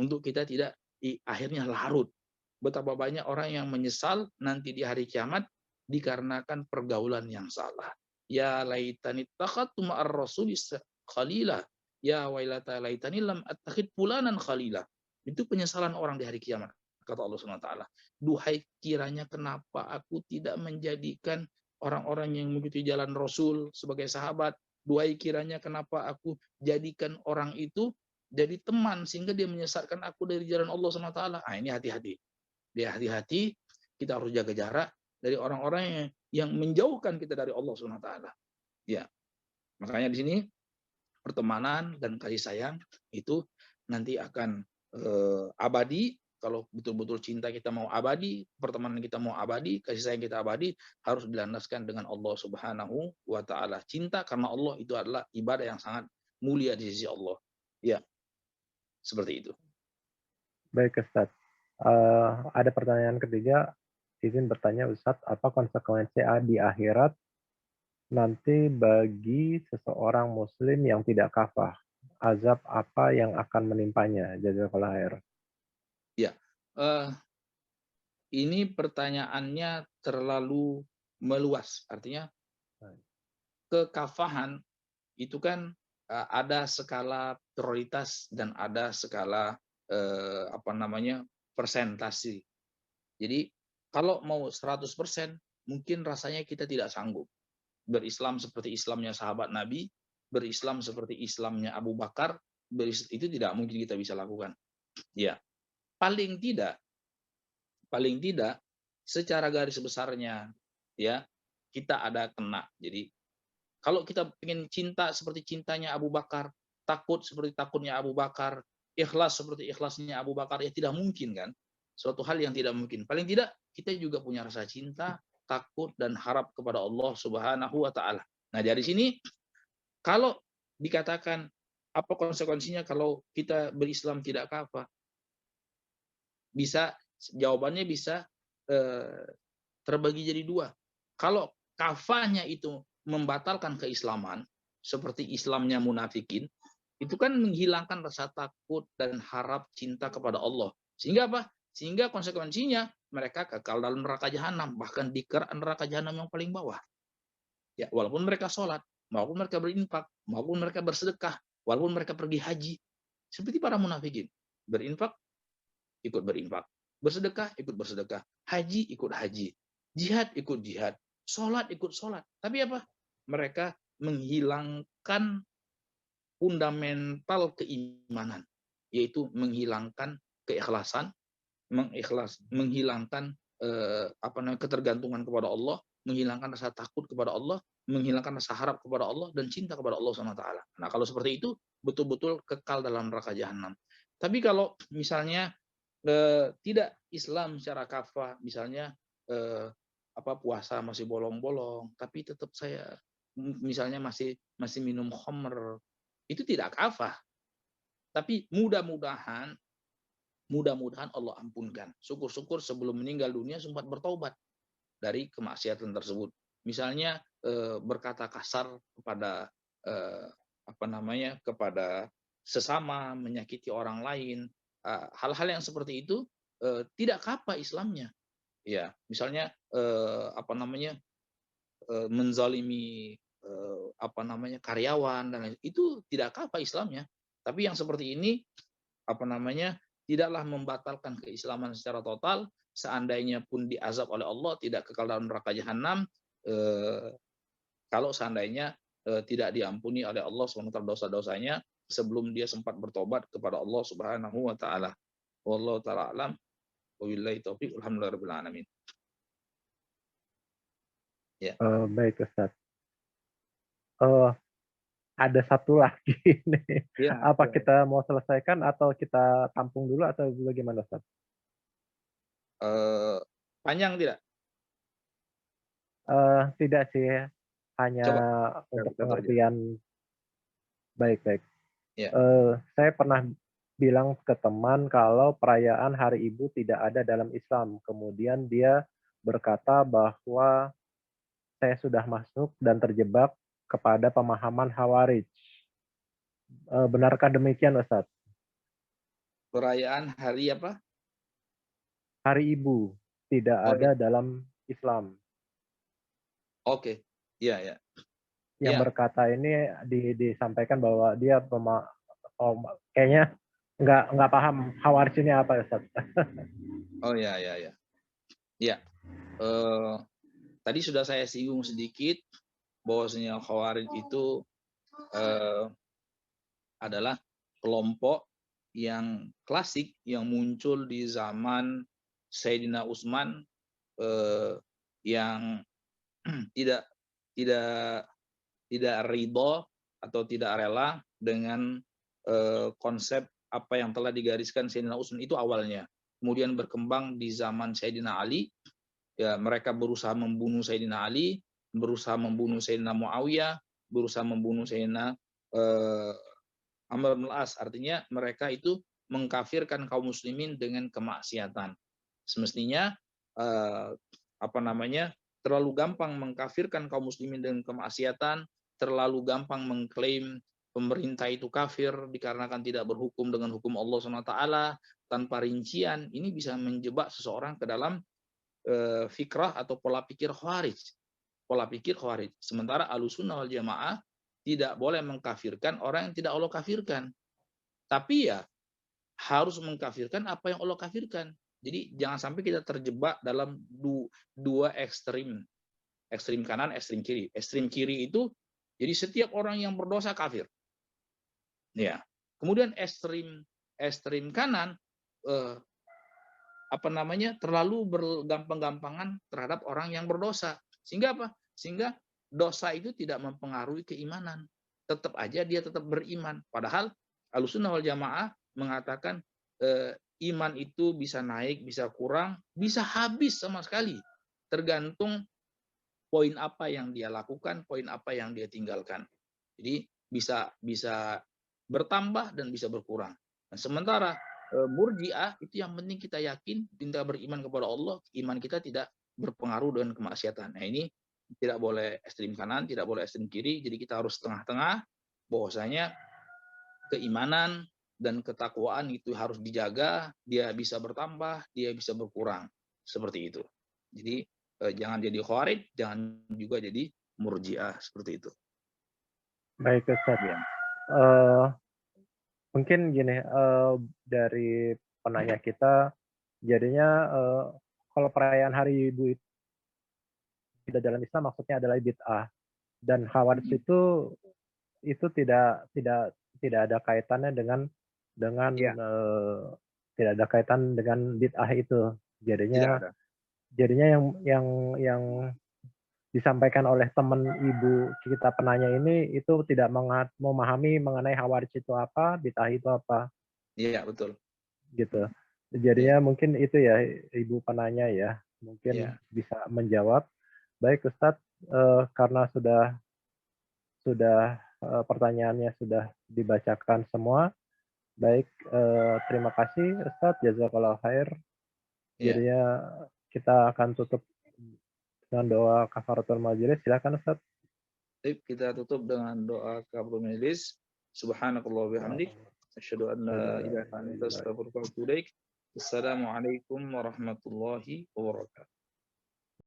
Untuk kita tidak akhirnya larut. Betapa banyak orang yang menyesal nanti di hari kiamat dikarenakan pergaulan yang salah. Ya laitani takhatu ma'ar rasuli khalila. Ya wailata laitani lam attakhid fulanan khalila. Itu penyesalan orang di hari kiamat, kata Allah Subhanahu wa taala. Duhai kiranya kenapa aku tidak menjadikan orang-orang yang mengikuti jalan Rasul sebagai sahabat. Duhai kiranya kenapa aku jadikan orang itu jadi teman sehingga dia menyesatkan aku dari jalan Allah Subhanahu wa taala. Ini hati-hati. Dia hati-hati, kita harus jaga jarak dari orang-orang yang menjauhkan kita dari Allah Subhanahu wa taala. Ya. Makanya di sini pertemanan dan kasih sayang itu nanti akan abadi. Kalau betul-betul cinta kita mau abadi, pertemanan kita mau abadi, kasih sayang kita abadi, harus dilandaskan dengan Allah Subhanahu wa taala. Cinta karena Allah itu adalah ibadah yang sangat mulia di sisi Allah. Ya, seperti itu. Baik, Ustaz. Ada pertanyaan ketiga, izin bertanya Ustaz, apa konsekuensi di akhirat Nanti bagi seseorang muslim yang tidak kafah, azab apa yang akan menimpanya? Jazakallah khair. Ya, eh, ini pertanyaannya terlalu meluas. Artinya kekafahan itu kan ada skala prioritas dan ada skala apa namanya persentase. Jadi kalau mau 100% mungkin rasanya kita tidak sanggup. Berislam seperti Islamnya sahabat Nabi, berislam seperti Islamnya Abu Bakar, itu tidak mungkin kita bisa lakukan. Ya, paling tidak secara garis besarnya ya kita ada kena. Jadi kalau kita ingin cinta seperti cintanya Abu Bakar, takut seperti takutnya Abu Bakar, ikhlas seperti ikhlasnya Abu Bakar, ya tidak mungkin kan? Suatu hal yang tidak mungkin. Paling tidak kita juga punya rasa cinta, takut dan harap kepada Allah Subhanahu wa taala. Nah, dari sini kalau dikatakan apa konsekuensinya kalau kita berislam tidak kafah? Bisa jawabannya bisa eh, terbagi jadi dua. Kalau kafahnya itu membatalkan keislaman, seperti Islamnya munafikin, itu kan menghilangkan rasa takut dan harap cinta kepada Allah. Sehingga apa? Sehingga konsekuensinya mereka kekal dalam neraka jahanam, bahkan di neraka jahanam yang paling bawah. Ya, walaupun mereka sholat, walaupun mereka berinfak, walaupun mereka bersedekah, walaupun mereka pergi haji, seperti para munafikin, berinfak ikut berinfak, bersedekah ikut bersedekah, haji ikut haji, jihad ikut jihad, sholat ikut sholat. Tapi apa? Mereka menghilangkan fundamental keimanan, yaitu menghilangkan keikhlasan, menghilangkan apa namanya ketergantungan kepada Allah, menghilangkan rasa takut kepada Allah, menghilangkan rasa harap kepada Allah dan cinta kepada Allah SWT. Nah, kalau seperti itu betul-betul kekal dalam neraka jahanam. Tapi kalau misalnya tidak Islam secara kafah, misalnya apa puasa masih bolong-bolong, tapi tetap saya misalnya masih masih minum khamr, itu tidak kafah. Tapi mudah-mudahan Allah ampunkan. Syukur-syukur sebelum meninggal dunia sempat bertaubat dari kemaksiatan tersebut. Misalnya berkata kasar kepada apa namanya kepada sesama, menyakiti orang lain, hal-hal yang seperti itu tidak kafah Islamnya. Ya, misalnya apa namanya menzalimi apa namanya karyawan dan lain itu tidak kafah Islamnya. Tapi yang seperti ini apa namanya tidaklah membatalkan keislaman secara total. Seandainya pun diazab oleh Allah tidak kekal dalam neraka jahanam, eh, kalau seandainya tidak diampuni oleh Allah SWT dosa-dosanya sebelum dia sempat bertobat kepada Allah Subhanahu wa taala. Wallahu taala alam. Wabillahi taufik. Alhamdulillahirabbil alamin. Ya. Baik Ustaz. Eh, ada satu lagi nih. Ya, Apa ya. kita mau selesaikan atau kita tampung dulu atau bagaimana Ustaz? Eh, panjang tidak? Tidak sih, hanya Coba untuk satu aja. pengertian. Baik-baik. Ya. Saya pernah bilang ke teman kalau perayaan Hari Ibu tidak ada dalam Islam. Kemudian dia berkata bahwa saya sudah masuk dan terjebak kepada pemahaman Khawarij. Benarkah demikian, Ustaz? Perayaan hari apa? Hari Ibu tidak Oh, ada dalam Islam. oke. Iya, ya. Yang Ya. berkata ini disampaikan bahwa dia kayaknya nggak paham Khawarij ini apa, Ustaz. Oh, ya, ya, ya. Ya. Eh, tadi sudah saya singgung sedikit bahwasanya Khawarij itu eh, adalah kelompok yang klasik yang muncul di zaman Sayyidina Utsman yang tidak tidak tidak ridho atau tidak rela dengan konsep apa yang telah digariskan Sayyidina Utsman itu awalnya. Kemudian berkembang di zaman Sayyidina Ali, ya mereka berusaha membunuh Sayyidina Ali, berusaha membunuh Sayyidina Muawiyah, berusaha membunuh Sayyidina Amr bin As, artinya mereka itu mengkafirkan kaum muslimin dengan kemaksiatan. Semestinya apa namanya terlalu gampang mengkafirkan kaum muslimin dengan kemaksiatan, terlalu gampang mengklaim pemerintah itu kafir dikarenakan tidak berhukum dengan hukum Allah SWT tanpa rincian, ini bisa menjebak seseorang ke dalam fikrah atau pola pikir khawarij. Pola pikir khawarij. Sementara Ahlussunnah wal Jamaah tidak boleh mengkafirkan orang yang tidak Allah kafirkan. Tapi ya harus mengkafirkan apa yang Allah kafirkan. Jadi jangan sampai kita terjebak dalam dua ekstrim. Ekstrim kanan, ekstrim kiri. Ekstrim kiri itu jadi setiap orang yang berdosa kafir. Ya. Kemudian ekstrim kanan terlalu bergampang-gampangan terhadap orang yang berdosa. Sehingga apa? Sehingga dosa itu tidak mempengaruhi keimanan. Tetap aja dia tetap beriman. Padahal Ahlussunnah wal Jamaah mengatakan iman itu bisa naik, bisa kurang, bisa habis sama sekali. Tergantung poin apa yang dia lakukan, poin apa yang dia tinggalkan. Jadi bisa bertambah dan bisa berkurang. Nah, sementara Murji'ah itu yang penting kita yakin, kita beriman kepada Allah, iman kita tidak berpengaruh dengan kemaksiatan. Nah, ini tidak boleh ekstrim kanan, tidak boleh ekstrim kiri, jadi kita harus tengah-tengah, bahwasanya keimanan dan ketakwaan itu harus dijaga, dia bisa bertambah, dia bisa berkurang. Seperti itu. Jadi jangan jadi khawarij, jangan juga jadi Murji'ah, seperti itu. Baik Ustaz. Ya. Mungkin gini, dari penanya kita, jadinya kalau perayaan Hari Ibu itu tidak dalam Islam maksudnya adalah bid'ah, dan khawarij itu tidak ada kaitannya dengan Ya, tidak ada kaitan dengan bid'ah itu. tidak Jadinya ada. yang disampaikan oleh teman ibu kita penanya ini itu tidak memahami mengenai khawarij itu apa, bid'ah itu apa, Iya, betul. gitu. Ya, Jadinya mungkin itu ya ibu penanya ya, mungkin ya, bisa menjawab. Baik Ustadz, karena sudah pertanyaannya sudah dibacakan semua. Baik, terima kasih Ustadz, jazakallah khair. ya. Jadinya kita akan tutup dengan doa kafaratul majelis. Silakan Ustadz. Baik, kita tutup dengan doa kafaratul majelis. Subhanakallah wa bihamdik. Asyhadu an la ilaha illa anta astaghfiruka wa atubu ilaik. Assalamualaikum warahmatullahi wabarakatuh.